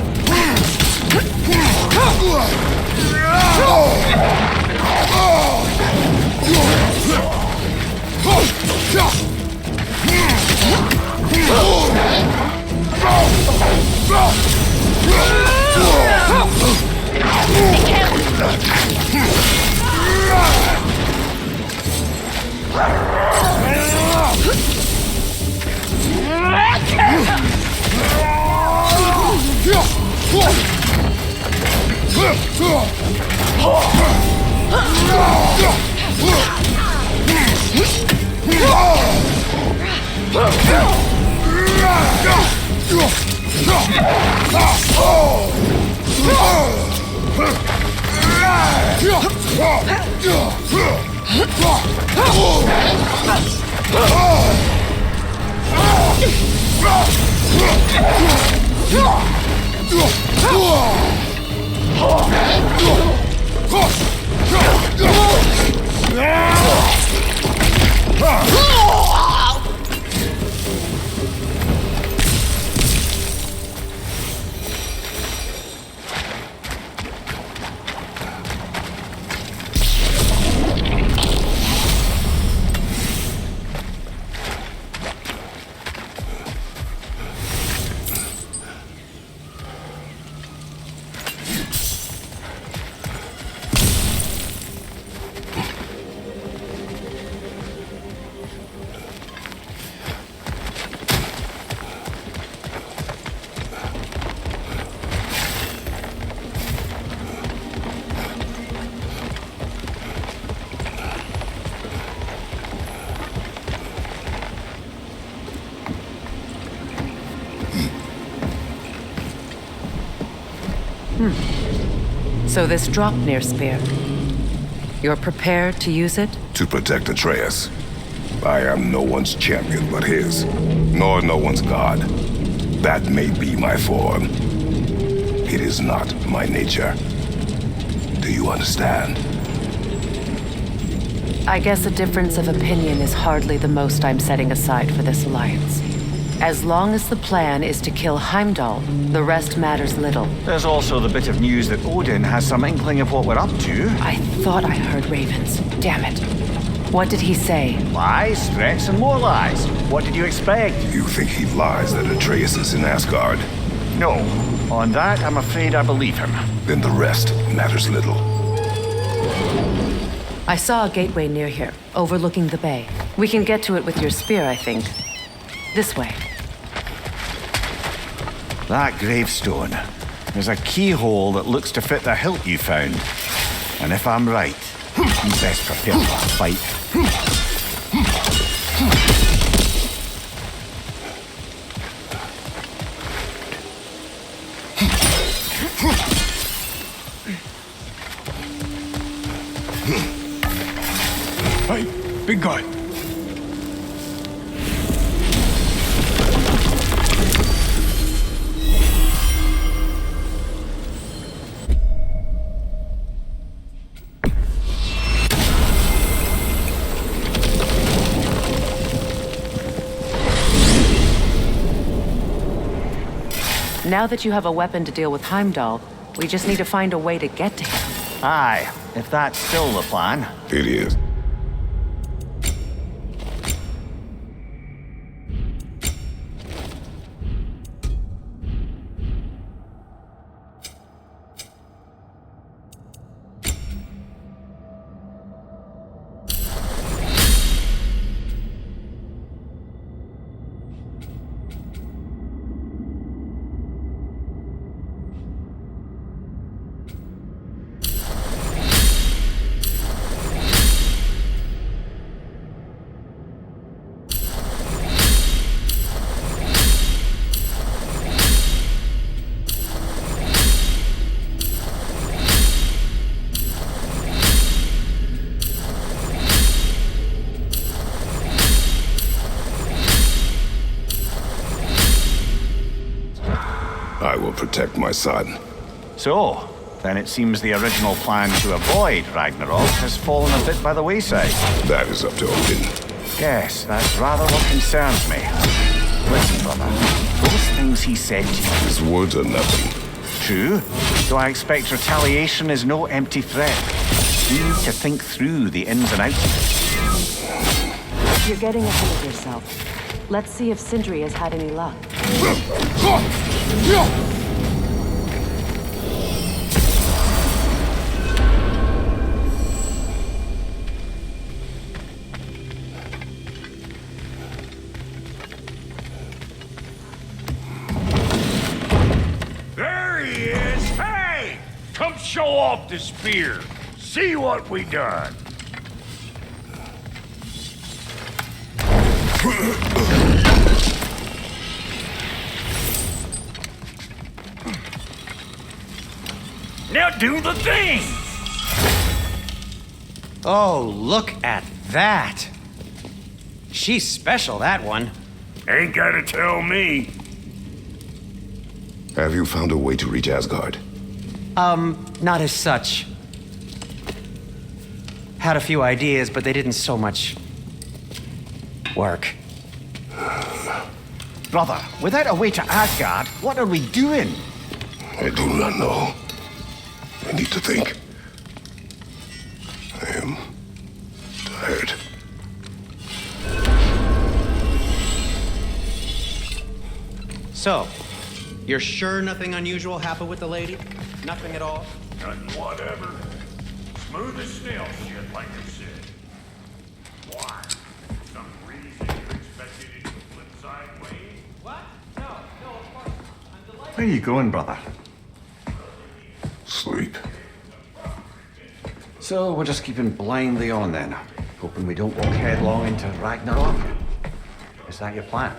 So this Draupnir spear, you're prepared to use it? To protect Atreus. I am no one's champion but his, nor no one's god. That may be my form. It is not my nature. Do you understand? I guess a difference of opinion is hardly the most I'm setting aside for this alliance. As long as the plan is to kill Heimdall, the rest matters little. There's also the bit of news that Odin has some inkling of what we're up to. I thought I heard ravens. Damn it. What did he say? Lies, threats, and more lies. What did you expect? You think he lies that Atreus is in Asgard? No. On that, I'm afraid I believe him. Then the rest matters little. I saw a gateway near here, overlooking the bay. We can get to it with your spear, I think. This way. That gravestone. There's a keyhole that looks to fit the hilt you found. And if I'm right, you best prepare for a fight. Hey, big guy. Now that you have a weapon to deal with Heimdall, we just need to find a way to get to him. Aye, if that's still the plan. It is. I will protect my son. So, then it seems the original plan to avoid Ragnarok has fallen a bit by the wayside. That is up to Odin. Yes, that's rather what concerns me. Listen, brother, those things he said to you. His words are nothing. True, so I expect retaliation is no empty threat. You need to think through the ins and outs of it. You're getting ahead of yourself. Let's see if Sindri has had any luck. There he is! Hey! Come show off the spear. See what we done. Now do the thing! Oh, look at that. She's special, that one. Ain't gotta tell me. Have you found a way to reach Asgard? Not as such. Had a few ideas, but they didn't so much work. Brother, without a way to Asgard, what are we doing? I do not know. I need to think. I am tired. So, you're sure nothing unusual happened with the lady? Nothing at all? Nothing whatever. Smooth as snail shit, like I said. Why? Some reason you expected it to flip sideways? What? No, of course. I'm delighted. Where are you going, brother? Sleep. So we're just keeping blindly on then, hoping we don't walk headlong into Ragnarok. Is that your plan?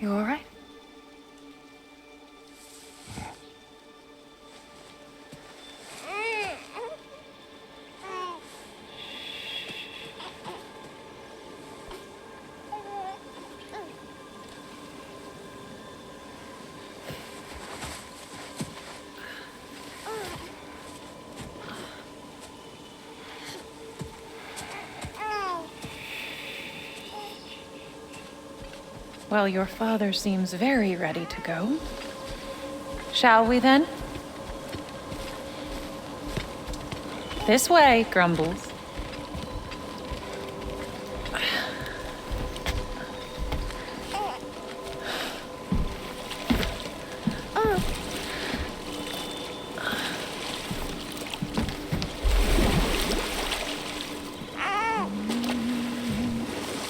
You all right? Well, your father seems very ready to go. Shall we then? This way, Grumbles.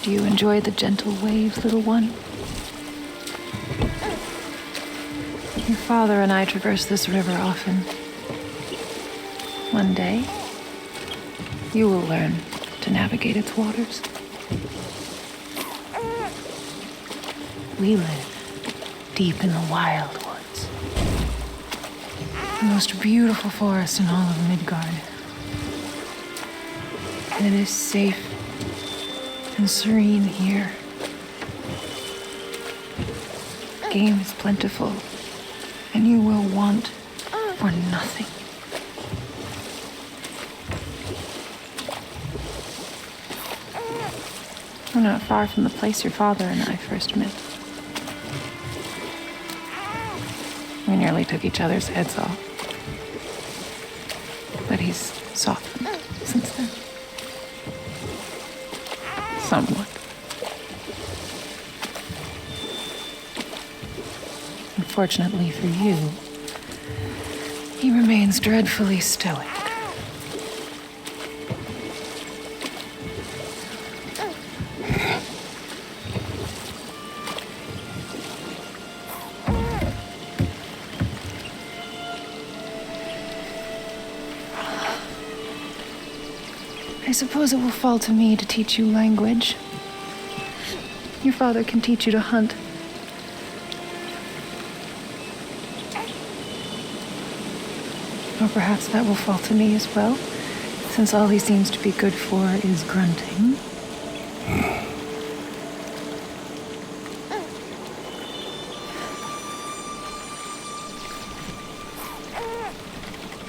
Do you enjoy the gentle waves, little one? Your father and I traverse this river often. One day, you will learn to navigate its waters. We live deep in the wild woods. The most beautiful forest in all of Midgard. And it is safe and serene here. Game is plentiful, and you will want for nothing. We're not far from the place your father and I first met. We nearly took each other's heads off. But he's softened since then. Somewhat. Unfortunately for you, he remains dreadfully stoic. I suppose it will fall to me to teach you language. Your father can teach you to hunt. Or perhaps that will fall to me as well, since all he seems to be good for is grunting.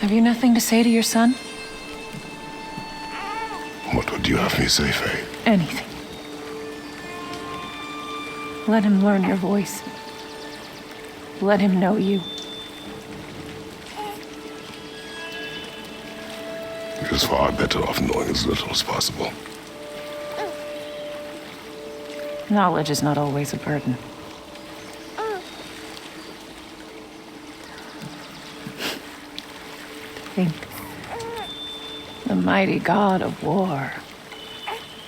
Have you nothing to say to your son? What would you have me say, Faye? Anything. Let him learn your voice. Let him know you. He is far better off knowing as little as possible. Knowledge is not always a burden. To think, the mighty god of war,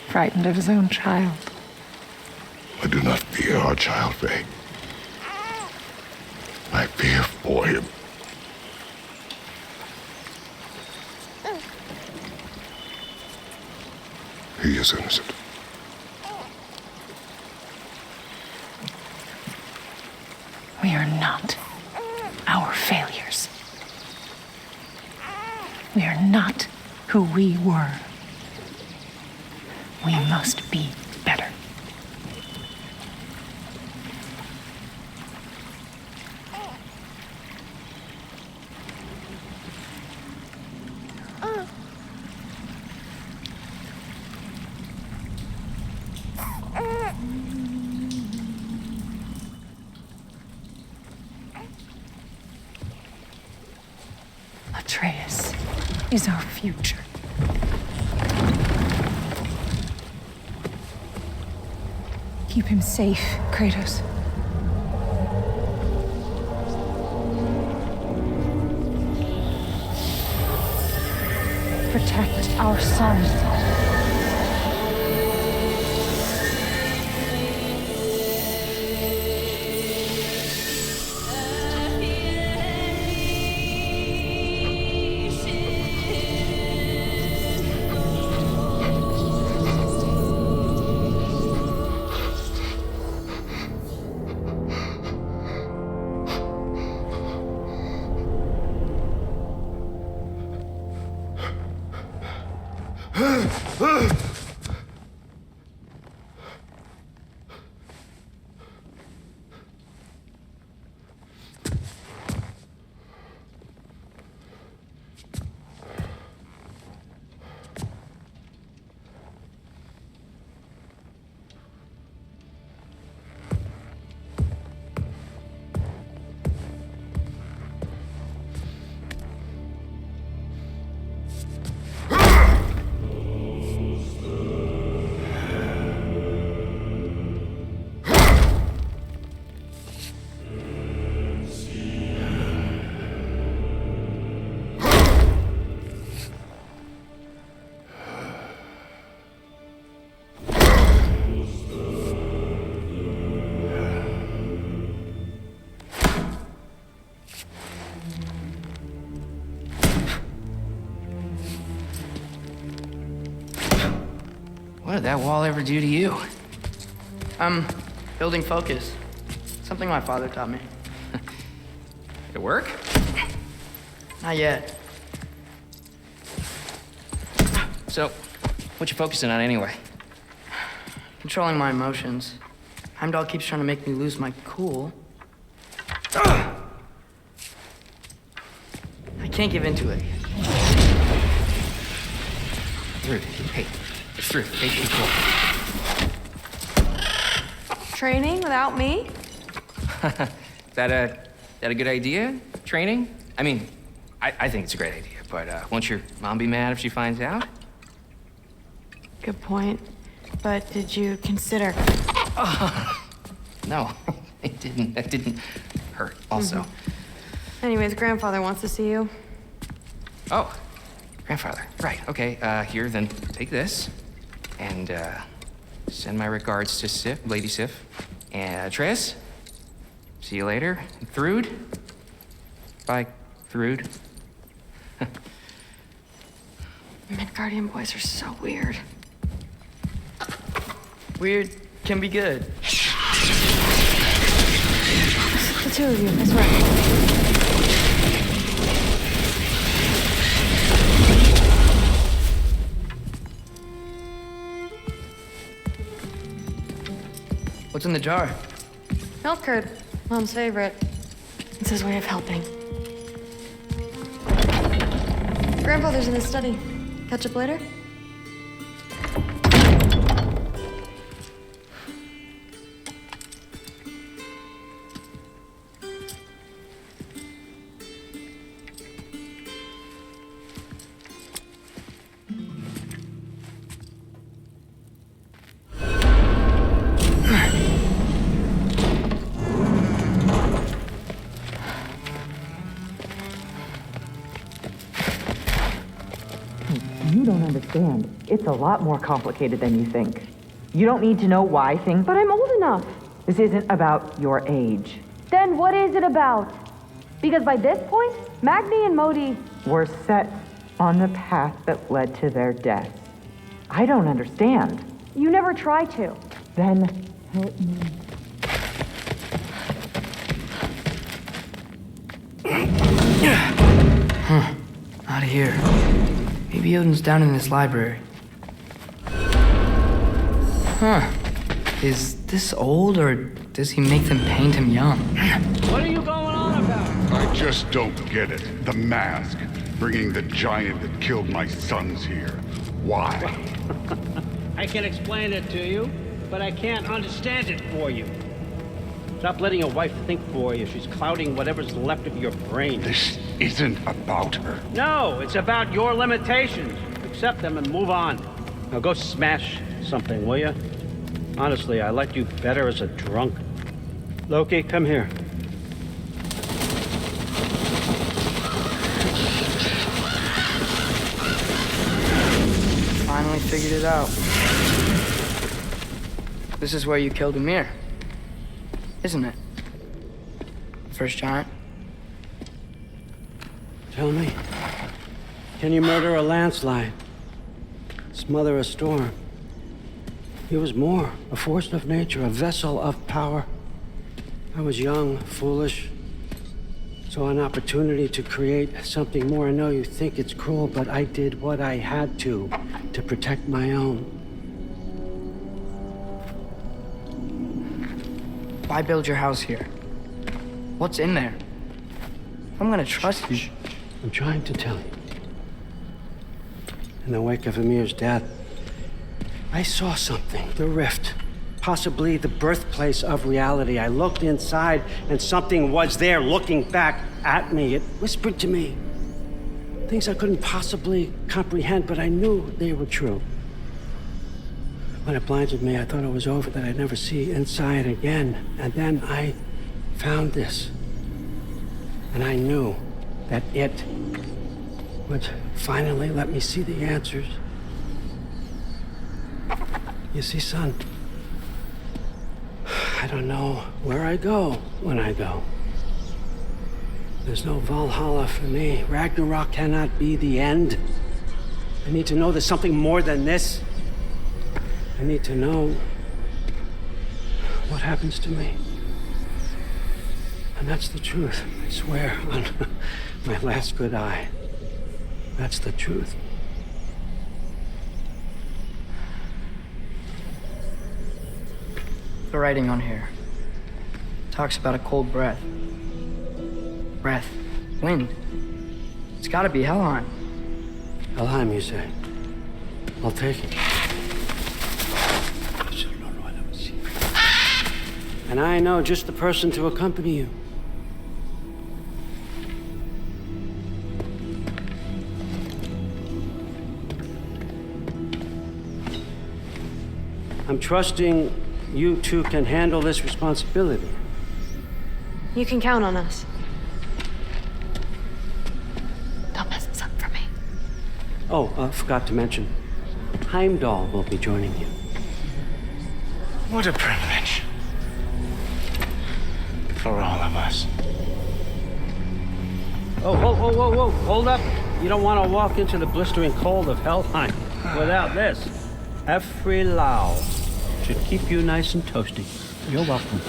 frightened of his own child. I do not fear our child, Faye. I fear for him. He is innocent. We are not our failures. We are not who we were. We must be better. Atreus is our future. Keep him safe, Kratos. Protect our son. What did that wall ever do to you? Building focus. Something my father taught me. It work? Not yet. So, what you focusing on anyway? Controlling my emotions. Heimdall keeps trying to make me lose my cool. I can't give in to it. Through. Hey, it's through. Hey, cool. Training without me? That a good idea? Training? I mean, I think it's a great idea, but won't your mom be mad if she finds out? Good point. But did you consider... No, it didn't. That didn't hurt, also. Anyways, grandfather wants to see you. Oh, grandfather. Right, okay. Here, then take this. And, send my regards to Sif, Lady Sif. And, Tris? See you later. Thrud? Bye, Thrud. Midgardian boys are so weird. Weird can be good. The two of you, I swear. What's in the jar? Milk curd, Mom's favorite. It's his way of helping. Grandfather's in his study. Catch up later? You don't understand. It's a lot more complicated than you think. You don't need to know why things... But I'm old enough. This isn't about your age. Then what is it about? Because by this point, Magni and Modi... Were set on the path that led to their death. I don't understand. You never try to. Then help me. Out of here. Maybe Odin's down in his library. Huh. Is this old, or does he make them paint him young? What are you going on about? I just don't get it. The mask. Bringing the giant that killed my sons here. Why? I can explain it to you, but I can't understand it for you. Stop letting your wife think for you. She's clouding whatever's left of your brain. This isn't about her. No, it's about your limitations. Accept them and move on. Now go smash something, will you? Honestly, I liked you better as a drunk. Loki, come here. Finally figured it out. This is where you killed Ymir, isn't it? First giant. Tell me, can you murder a landslide? Smother a storm? He was more, a force of nature, a vessel of power. I was young, foolish, Saw an opportunity to create something more. I know you think it's cruel, but I did what I had to protect my own. Why build your house here? What's in there? I'm gonna trust you. I'm trying to tell you. In the wake of Amir's death, I saw something, the rift. Possibly the birthplace of reality. I looked inside and something was there looking back at me. It whispered to me things I couldn't possibly comprehend, but I knew they were true. When it blinded me, I thought it was over, that I'd never see inside again. And then I found this. And I knew that it would finally let me see the answers. You see, son, I don't know where I go when I go. There's no Valhalla for me. Ragnarok cannot be the end. I need to know there's something more than this. I need to know what happens to me. And that's the truth, I swear, on my last good eye. That's the truth. The writing on here talks about a cold breath. Breath. Wind. It's gotta be Helheim. Helheim, you say? I'll take it. And I know just the person to accompany you. I'm trusting you two can handle this responsibility. You can count on us. Don't mess this up for me. Oh, forgot to mention, Heimdall will be joining you. What a privilege. For all of us. Oh, whoa, hold up. You don't want to walk into the blistering cold of Helheim without this. Every Lau should keep you nice and toasty. You're welcome.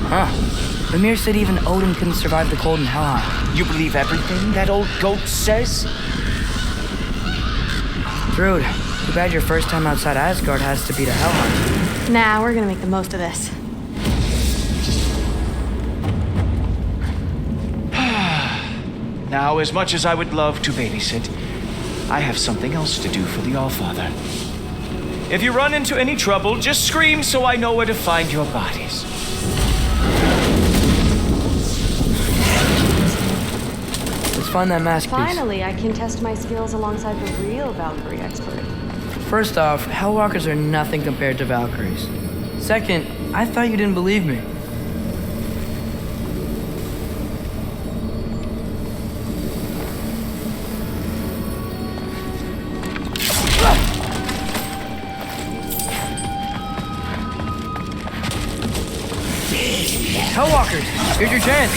Huh. Amir said even Odin couldn't survive the cold in Helheim. You believe everything that old goat says? Rude. Too bad your first time outside Asgard has to be to Helheim. Nah, we're gonna make the most of this. Now, as much as I would love to babysit, I have something else to do for the Allfather. If you run into any trouble, just scream so I know where to find your bodies. Let's find that mask piece. Finally, I can test my skills alongside the real Valkyrie expert. First off, Hellwalkers are nothing compared to Valkyries. Second, I thought you didn't believe me. Hellwalkers, here's your chance.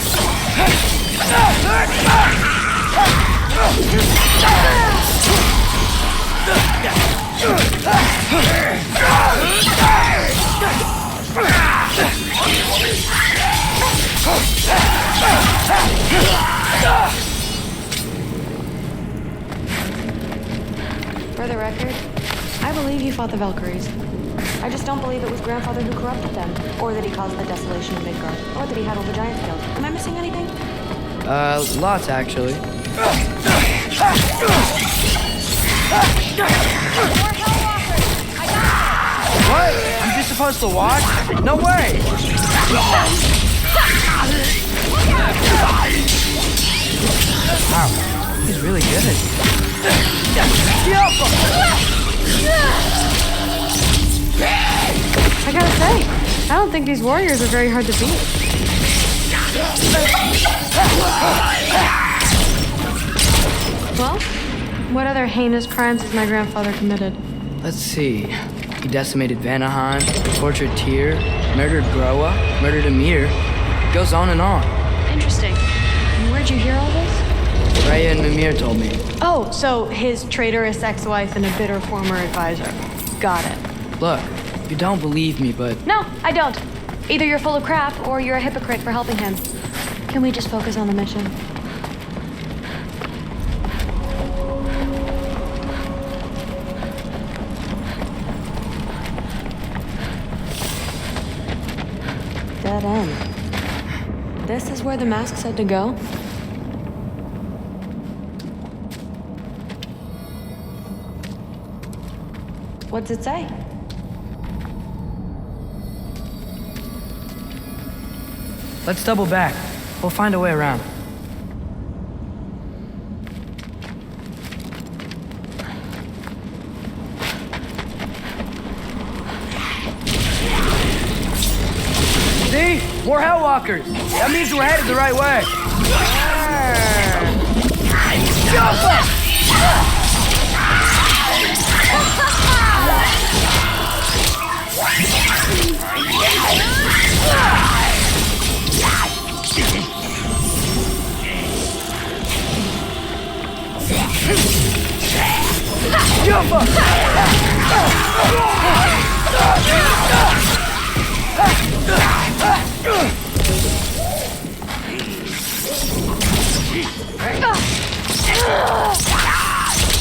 For the record, I believe you fought the Valkyries. I just don't believe it was Grandfather who corrupted them, or that he caused the desolation of Midgard, or that he had all the giants killed. Am I missing anything? Lots actually. What? I'm just supposed to watch? No way! Wow, he's really good. I gotta say, I don't think these warriors are very hard to beat. Well, what other heinous crimes has my grandfather committed? Let's see. He decimated Vanaheim, tortured Tyr, murdered Groa, murdered Amir. It goes on and on. Interesting. And where'd you hear all this? Freya and Amir told me. Oh, so his traitorous ex-wife and a bitter former advisor. Got it. Look, you don't believe me, but... No, I don't. Either you're full of crap or you're a hypocrite for helping him. Can we just focus on the mission? Dead end. This is where the mask said to go? What's it say? Let's double back. We'll find a way around. See? More Hellwalkers! That means we're headed the right way!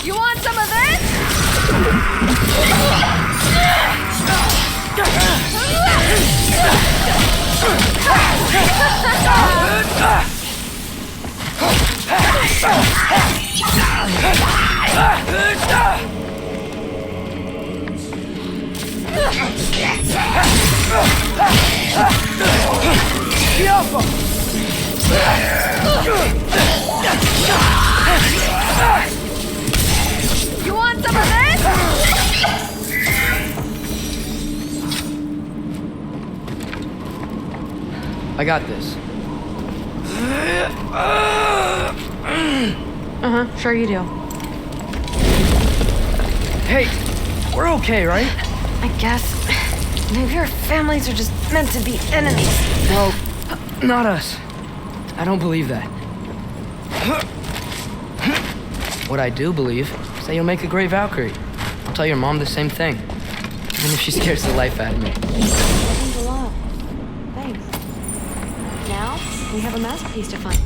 You want some of this? You want some of this? I got this. Uh-huh, sure you do. Hey, we're okay, right? I guess. Maybe our families are just meant to be enemies. Well, not us. I don't believe that. What I do believe is that you'll make a great Valkyrie. I'll tell your mom the same thing, even if she scares the life out of me. That means a lot. Thanks. Now, we have a masterpiece to find.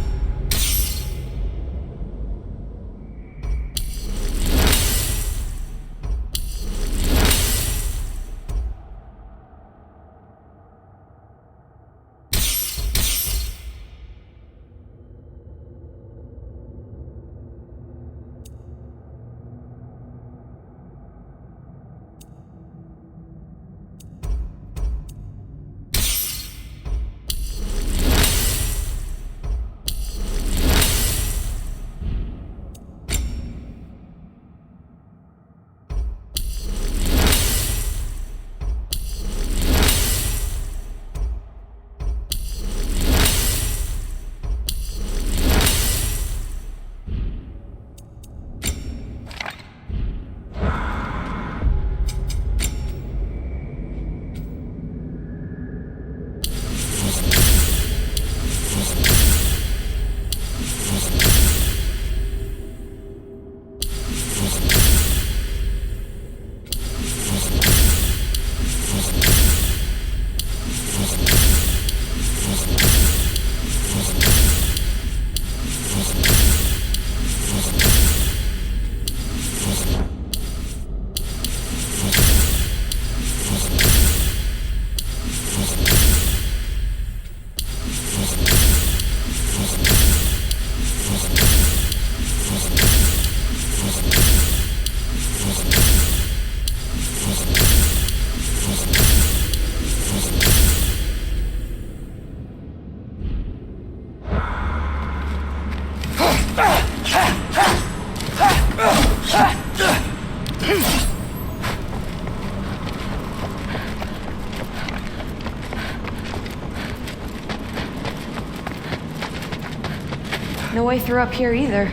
No way through up here either.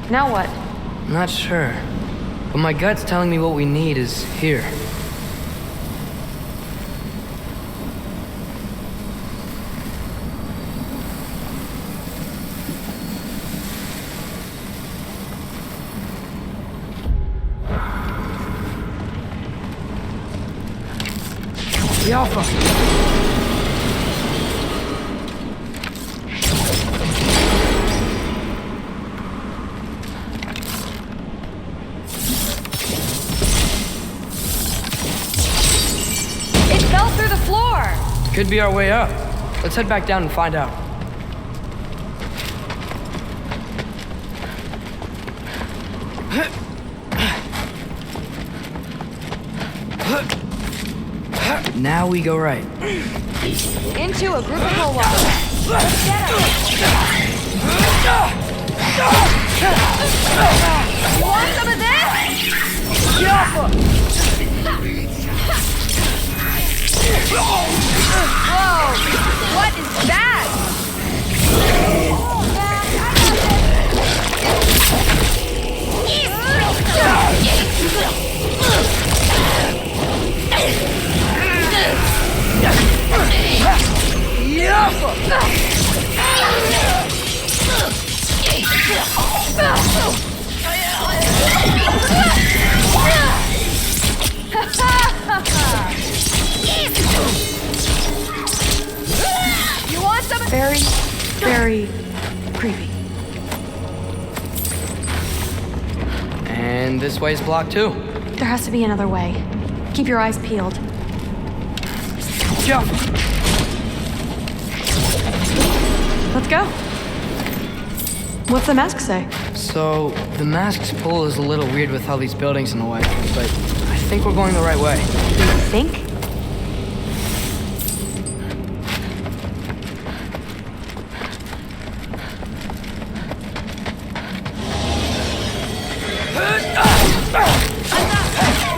Now what? Not sure. But my gut's telling me what we need is here. The Alpha! Could be our way up. Let's head back down and find out. Now we go right. Into a group of cold walkers. Let's get him. You want some of this? Whoa! What is that? You want some? Very, very creepy. And this way's blocked too. There has to be another way. Keep your eyes peeled. Jump! Let's go. What's the mask say? So, the mask's pull is a little weird with all these buildings in the way, but I think we're going the right way. You think?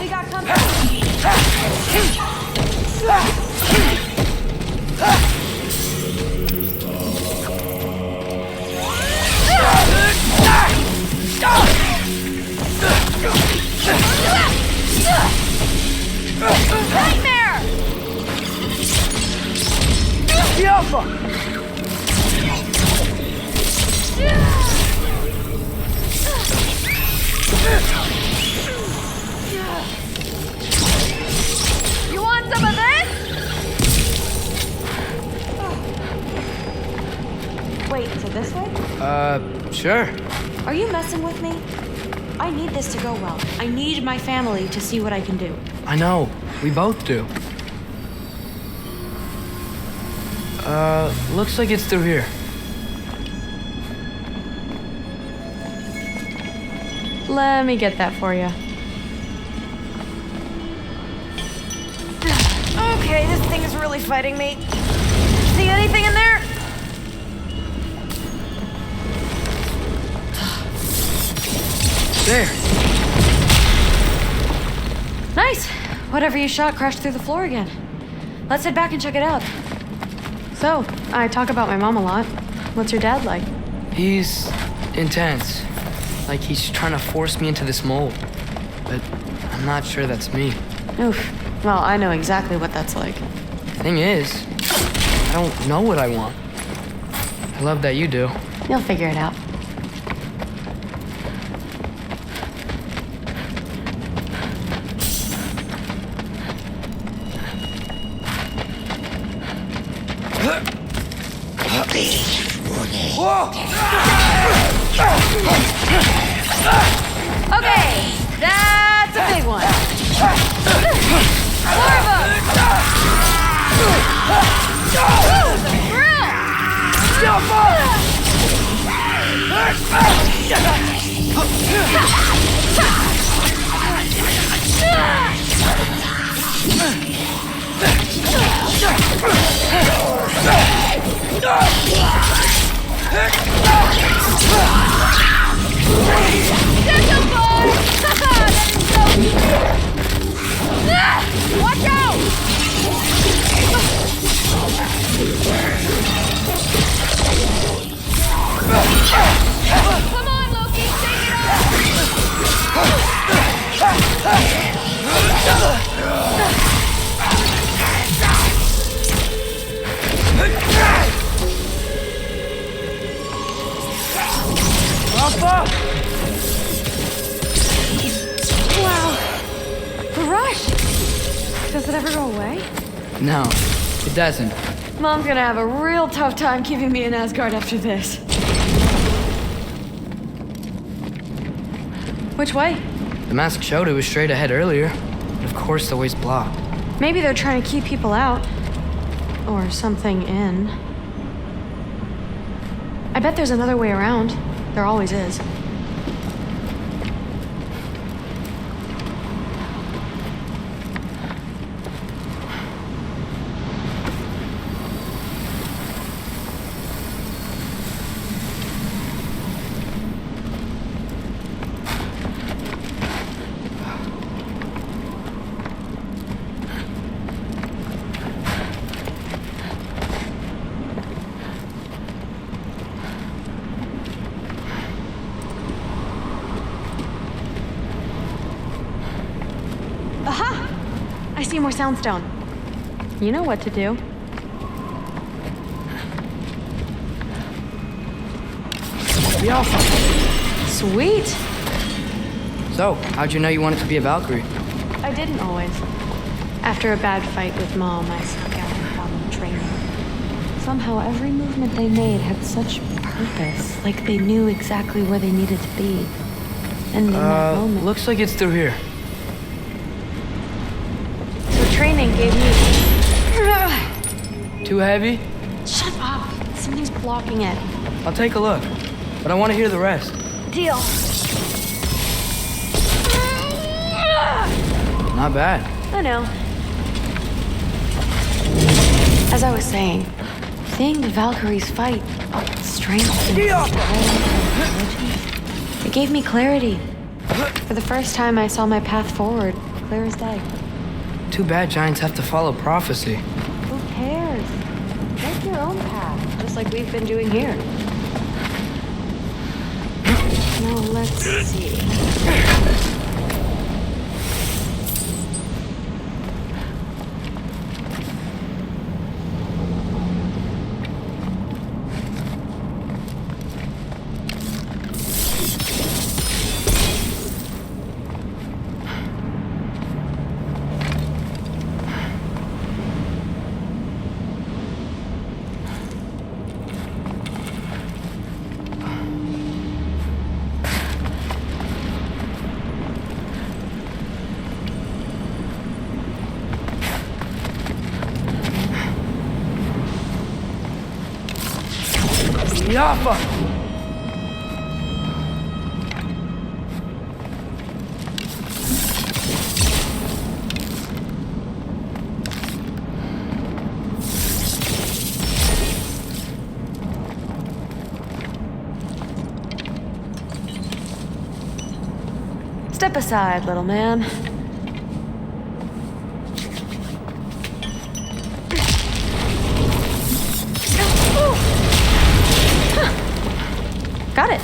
We got company. Nightmare! You want some of this? Wait, so this way? Sure. Are you messing with me? I need this to go well. I need my family to see what I can do. I know. We both do. Looks like it's through here. Let me get that for you. Okay, this thing is really fighting me. See anything in there? There. Nice. Whatever you shot crashed through the floor again. Let's head back and check it out. So, I talk about my mom a lot. What's your dad like? He's intense. Like he's trying to force me into this mold. But I'm not sure that's me. Oof. Well, I know exactly what that's like. Thing is, I don't know what I want. I love that you do. You'll figure it out. Okay, that's a big one. More of them. Watch out! Come on, Loki, take it Wow. The rush. Does it ever go away? No, it doesn't. Mom's gonna have a real tough time keeping me in Asgard after this. Which way? The mask showed it was straight ahead earlier. But of course the way's blocked. Maybe they're trying to keep people out. Or something in. I bet there's another way around. There always is. I see more soundstone. You know what to do. Sweet! So, how'd you know you wanted to be a Valkyrie? I didn't always. After a bad fight with Mom, I snuck out and found them training. Somehow every movement they made had such purpose, like they knew exactly where they needed to be. And in that moment... Looks like it's through here. So training gave me... Too heavy? Shut up! Something's blocking it. I'll take a look, but I want to hear the rest. Deal. Not bad. I know. As I was saying, seeing the Valkyries fight, strength and it gave me clarity. For the first time, I saw my path forward, clear as day. Too bad giants have to follow prophecy. Who cares? Make your own path, just like we've been doing here. Now let's see. Yaffa! Step aside, little man. Got it.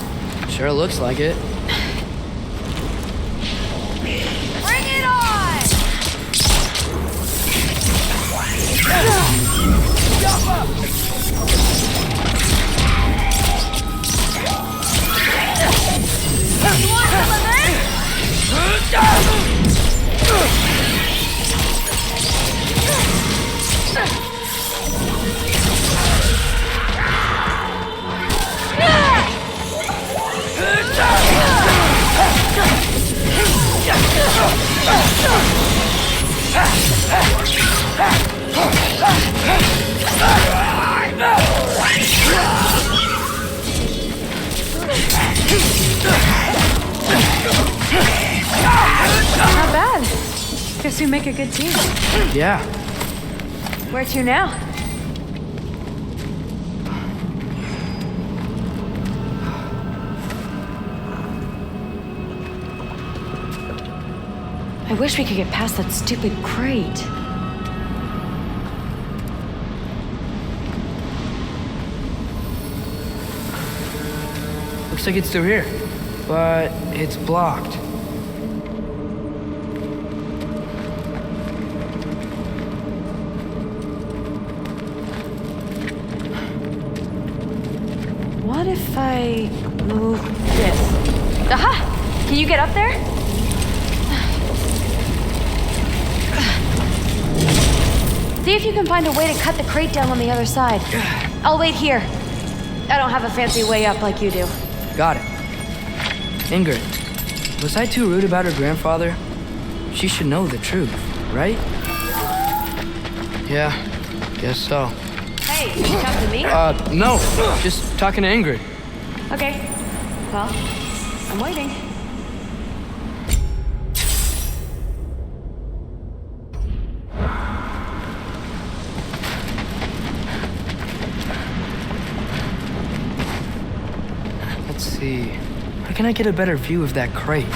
Sure looks like it. Bring it on! You want some of this? Not bad. Guess we make a good team. Yeah. Where to now? I wish we could get past that stupid crate. Looks like it's through here, but it's blocked. What if I move this? Aha! Can you get up there? See if you can find a way to cut the crate down on the other side. I'll wait here. I don't have a fancy way up like you do. Got it. Ingrid, was I too rude about her grandfather? She should know the truth, right? Yeah, Guess so. Hey, you talking to me? No. Just talking to Ingrid. Okay. Well, I'm waiting. Let's see. How can I get a better view of that crate?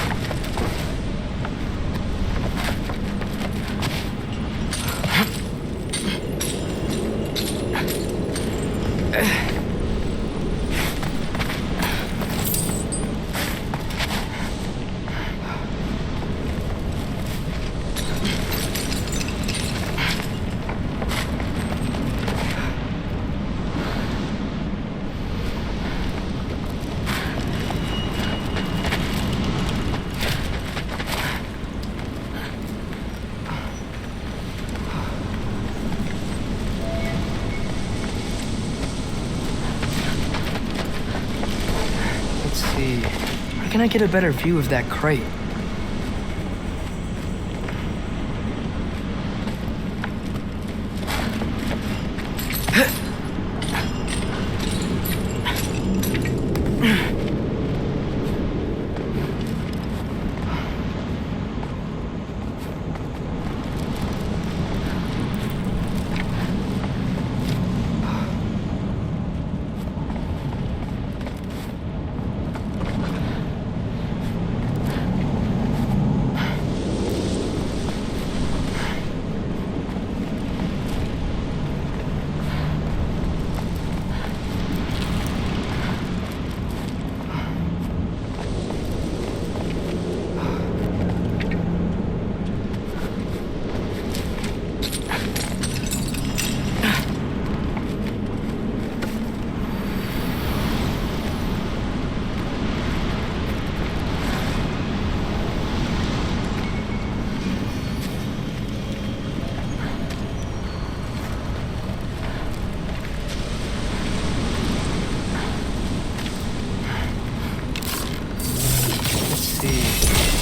How can I get a better view of that crate?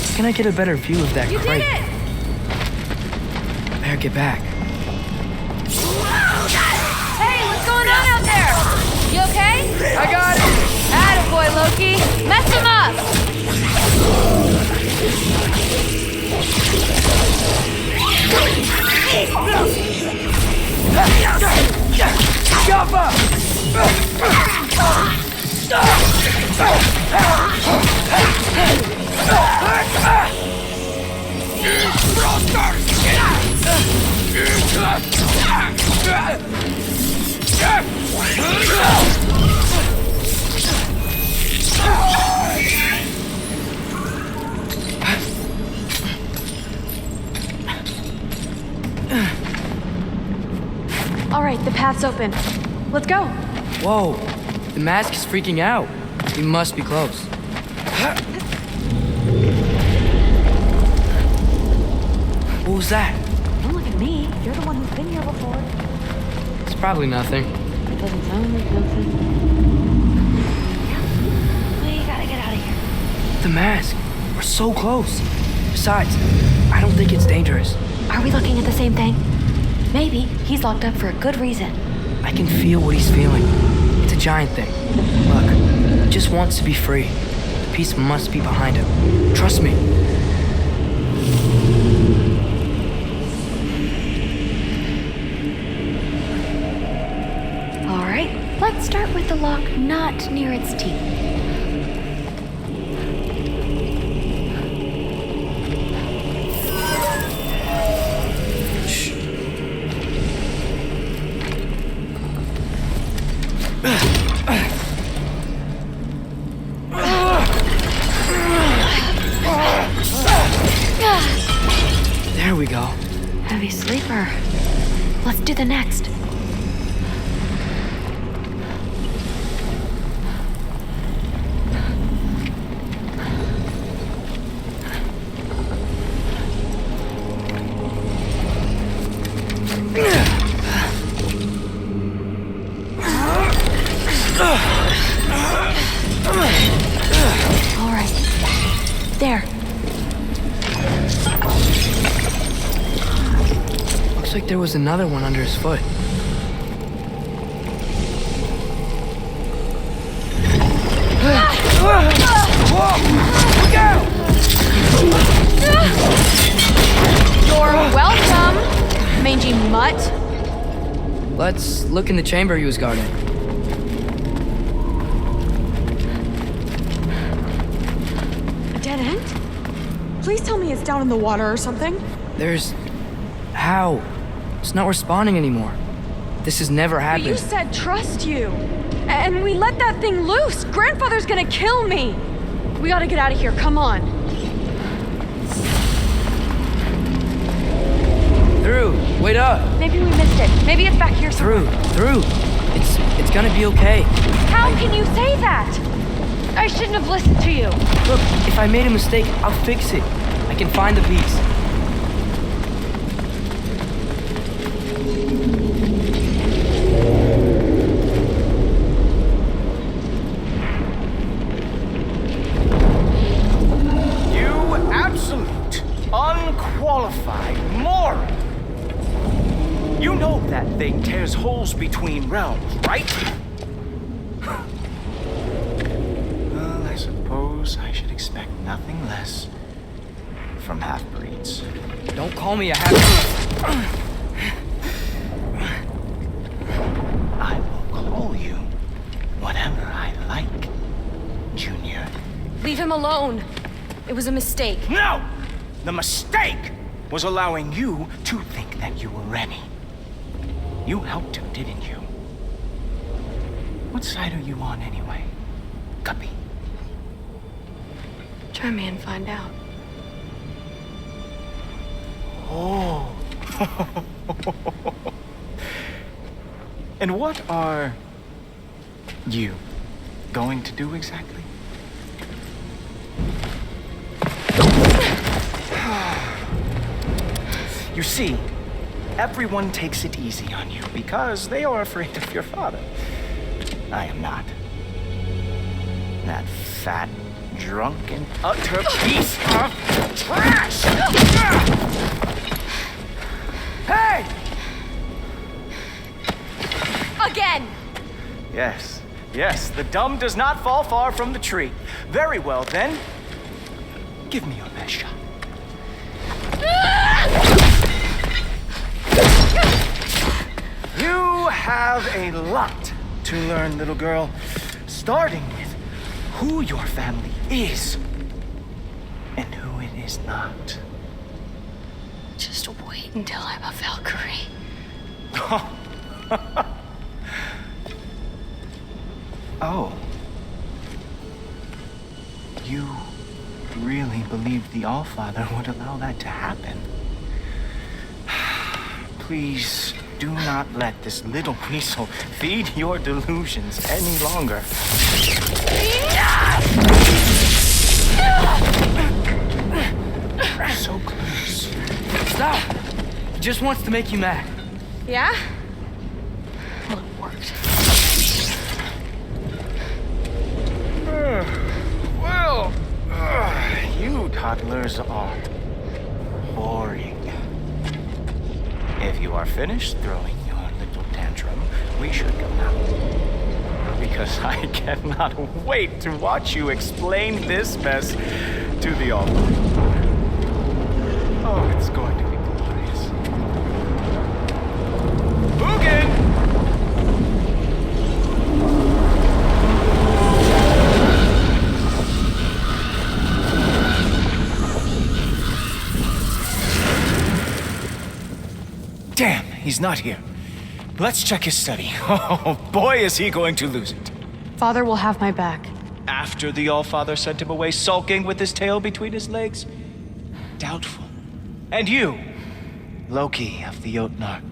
How can I get a better view of that crate? You did it! Better get back. Hey, what's going on out there? You okay? I got it! Attaboy, Loki! Mess him up! Jumper! All right, the path's open. Let's go. Whoa, the mask is freaking out. We must be close. What was that? Don't look at me. You're the one who's been here before. It's probably nothing. It doesn't sound like nothing. Yeah. We gotta get out of here. The mask. We're so close. Besides, I don't think it's dangerous. Are we looking at the same thing? Maybe he's locked up for a good reason. I can feel what he's feeling. It's a giant thing. Look, he just wants to be free. The peace must be behind him. Trust me. All right, let's start with the lock not near its teeth. There we go. Heavy sleeper. Let's do the next. All right. There. Looks like there was another one under his foot. Look out! You're welcome, mangy mutt. Let's look in the chamber he was guarding. A dead end? Please tell me it's down in the water or something. There's... How? It's not responding anymore. This has never But happened. you said trust you. And we let that thing loose. Grandfather's gonna kill me. We gotta get out of here. Come on. Through. Wait up. Maybe we missed it. Maybe it's back here somewhere. Through. It's gonna be okay. How can you say that? I shouldn't have listened to you. Look, if I made a mistake, I'll fix it. I can find the piece. Unqualified moron! You know that thing tears holes between realms, right? Well, I suppose I should expect nothing less from half-breeds. Don't call me a half-breed. I will call you whatever I like, Junior. Leave him alone. It was a mistake. No! The mistake was allowing you to think that you were ready. You helped him, didn't you? What side are you on anyway, Guppy? Try me and find out. Oh. And what are you going to do exactly? You see, everyone takes it easy on you because they are afraid of your father. I am not. That fat, drunken, utter piece of trash! Hey! Again! Yes, the dumb does not fall far from the tree. Very well, then. Give me your best shot. You have a lot to learn, little girl, starting with who your family is and who it is not. Just wait until I'm a Valkyrie. Oh. You really believed the Allfather would allow that to happen? Please do not let this little weasel feed your delusions any longer. So close. Stop! He just wants to make you mad. Yeah? Well, it worked. You toddlers are boring. If you are finished throwing your little tantrum, we should go now. Because I cannot wait to watch you explain this mess to the Almighty. Oh, it's going to be glorious. Boogan! Damn, he's not here. Let's check his study. Oh, boy, is he going to lose it. Father will have my back. After the Allfather sent him away sulking with his tail between his legs? Doubtful. And you, Loki of the Jotnar.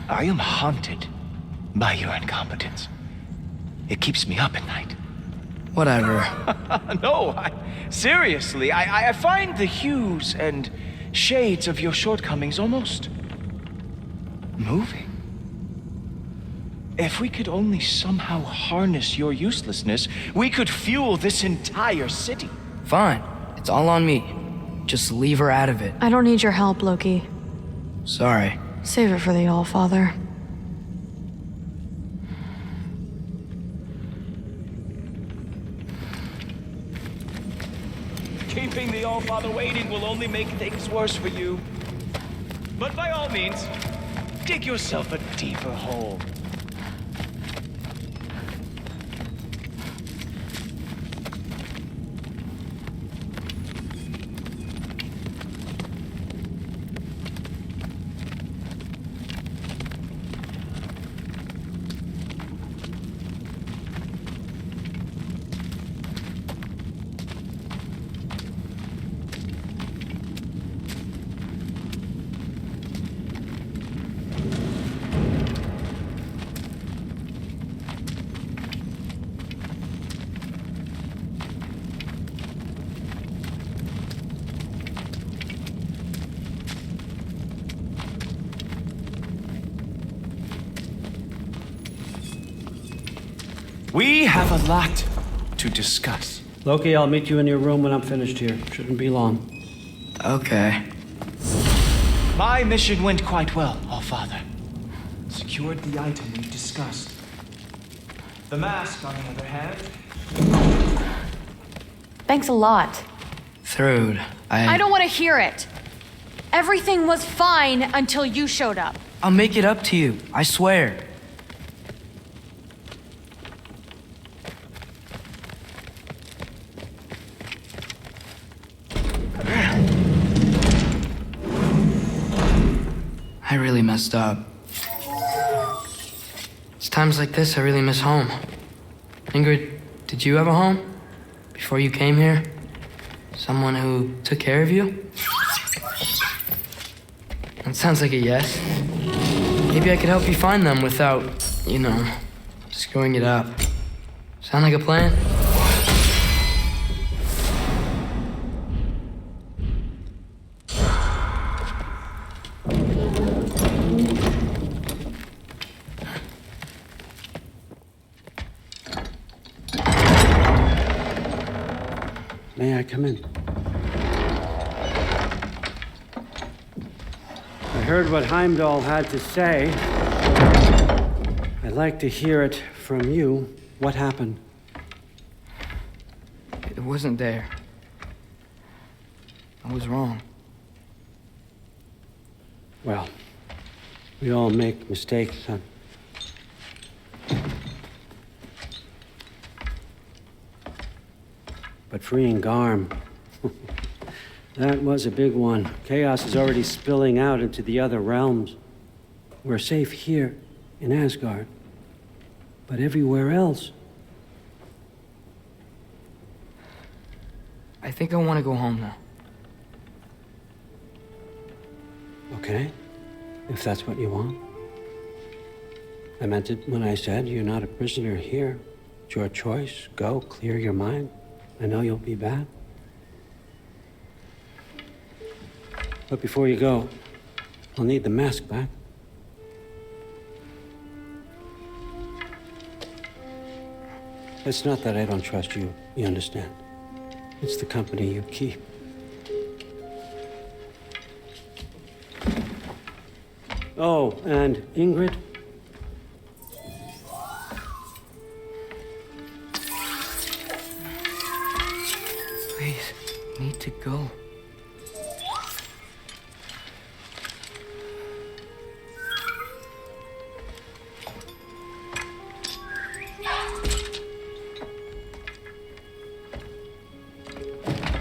I am haunted by your incompetence. It keeps me up at night. Whatever. No, seriously, I find the hues and shades of your shortcomings almost moving. If we could only somehow harness your uselessness, we could fuel this entire city. Fine. It's all on me. Just leave her out of it. I don't need your help, Loki. Sorry. Save it for the Allfather. Father waiting will only make things worse for you. But by all means, dig yourself a deeper hole. We have a lot to discuss. Loki, I'll meet you in your room when I'm finished here. Shouldn't be long. Okay. My mission went quite well, All-Father. Secured the item we discussed. The mask, on the other hand... Thanks a lot. Thrud, I don't want to hear it. Everything was fine until you showed up. I'll make it up to you, I swear. I really messed up. It's times like this I really miss home. Ingrid, did you have a home? Before you came here? Someone who took care of you? That sounds like a yes. Maybe I could help you find them without, screwing it up. Sound like a plan? May I come in? I heard what Heimdall had to say. I'd like to hear it from you. What happened? It wasn't there. I was wrong. Well, we all make mistakes, son. But freeing Garm, that was a big one. Chaos is already spilling out into the other realms. We're safe here in Asgard, but everywhere else. I think I want to go home now. Okay, if that's what you want. I meant it when I said you're not a prisoner here. It's your choice. Go, clear your mind. I know you'll be back. But before you go, I'll need the mask back. It's not that I don't trust you, you understand? It's the company you keep. Oh, and Ingrid? Please, I need to go.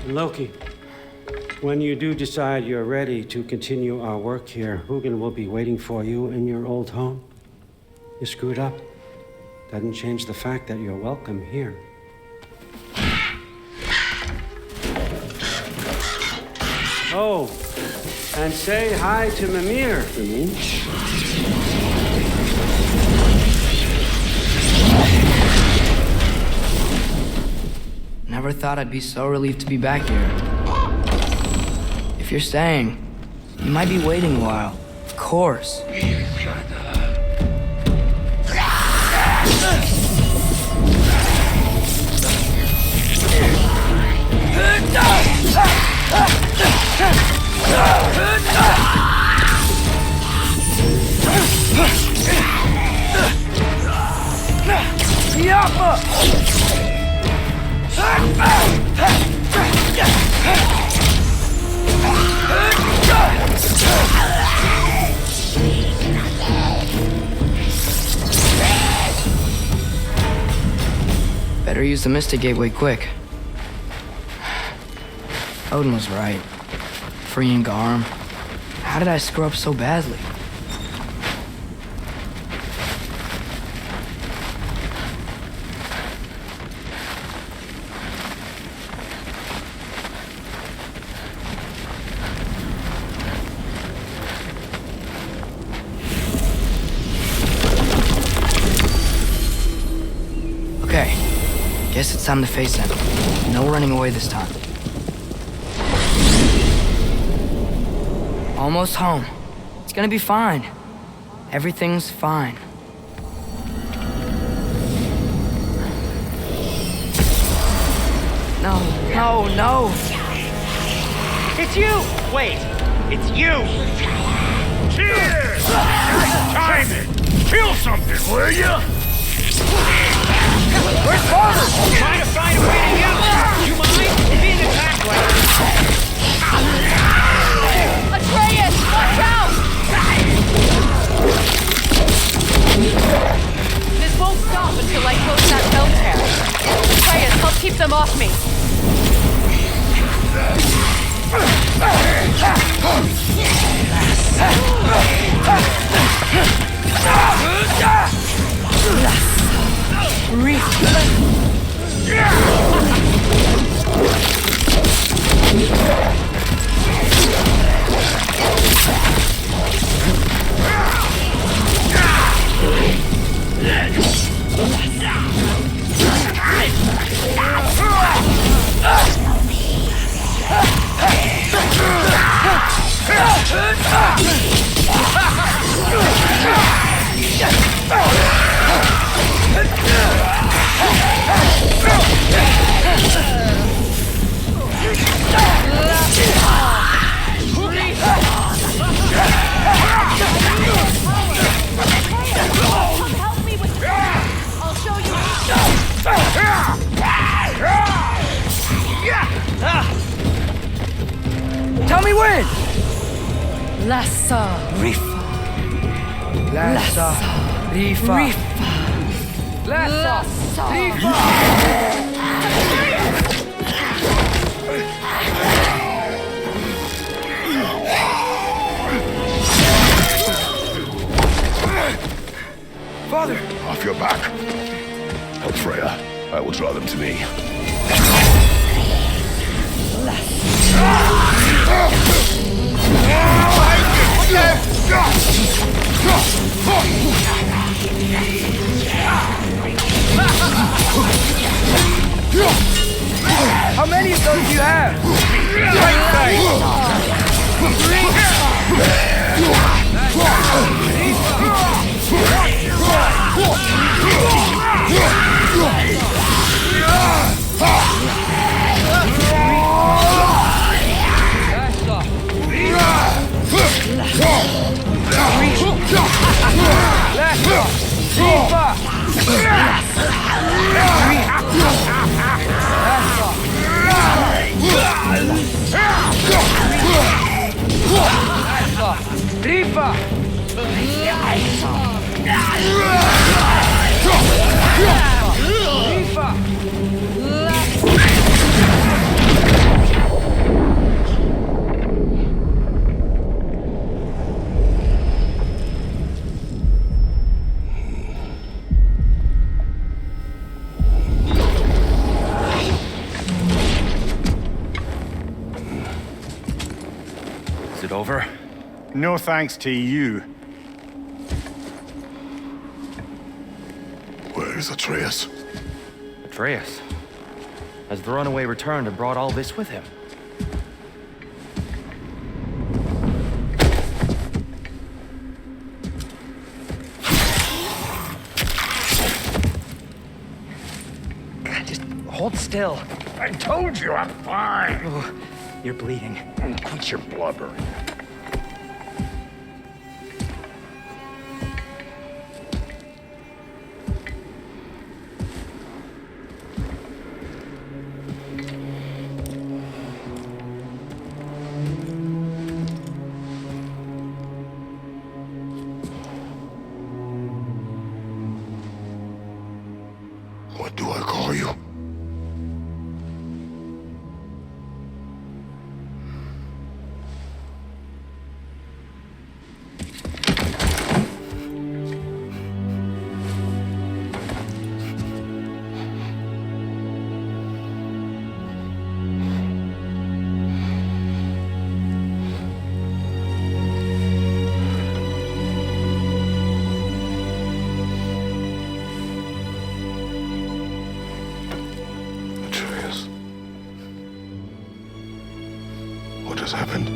Loki, when you do decide you're ready to continue our work here, Hugin will be waiting for you in your old home. You screwed up. Doesn't change the fact that you're welcome here. Oh, and say hi to Mimir for me. Never thought I'd be so relieved to be back here. If you're staying, you might be waiting a while. Of course. Better use the Mystic Gateway quick. Odin was right. Freeing Garm. How did I screw up so badly? Okay, guess it's time to face him. No running away this time. Almost home. It's gonna be fine. Everything's fine. No, no, no! It's you! Wait, it's you! Cheers! Nice timing! Kill something, will ya? Where's Father? Trying to find a way to get out! You mind? We're being attacked right Atreus, watch out! This won't stop until I close that bell tear. Atreus, help keep them off me. Tell me when! Lassa Rifa. Lassa Rifa. Lassa Rifa. Father! Off your back. Help Freya. I will draw them to me. How many of those do you have? Is it over? No thanks to you. Where is Atreus? Atreus? Has the runaway returned and brought all this with him? God, just hold still. I told you I'm fine. Oh, you're bleeding. Quit your blubbering. What do I call you? has happened?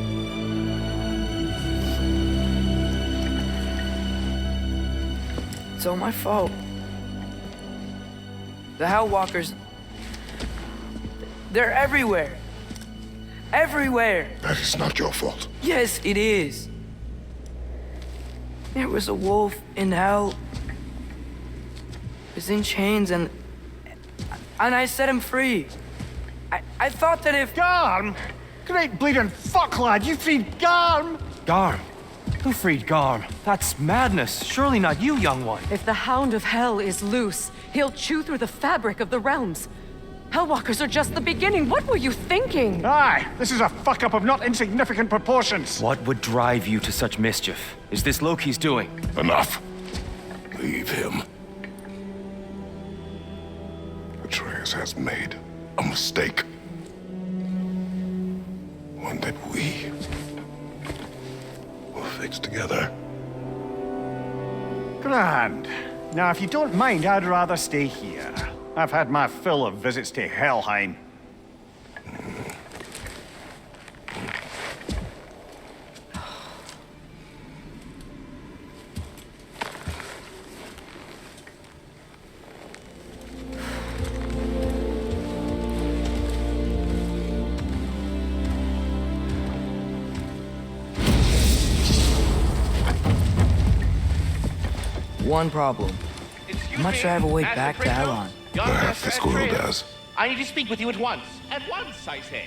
It's all my fault. The Hellwalkers... They're everywhere. Everywhere. That is not your fault. Yes, it is. There was a wolf in hell. He was in chains and I set him free. I thought that if... Garm? Great bleeding fuck, lad. You freed Garm? Garm? Who freed Garm? That's madness. Surely not you, young one. If the Hound of Hell is loose, he'll chew through the fabric of the realms. Hellwalkers are just the beginning. What were you thinking? Aye, this is a fuck-up of not insignificant proportions. What would drive you to such mischief? Is this Loki's doing? Enough. Leave him. Atreus has made a mistake. One that we will fix together. Grand. Now, if you don't mind, I'd rather stay here. I've had my fill of visits to Helheim. One problem. I'm not sure I have a way back to Elon. Perhaps the squirrel does. I need to speak with you at once. At once, I say.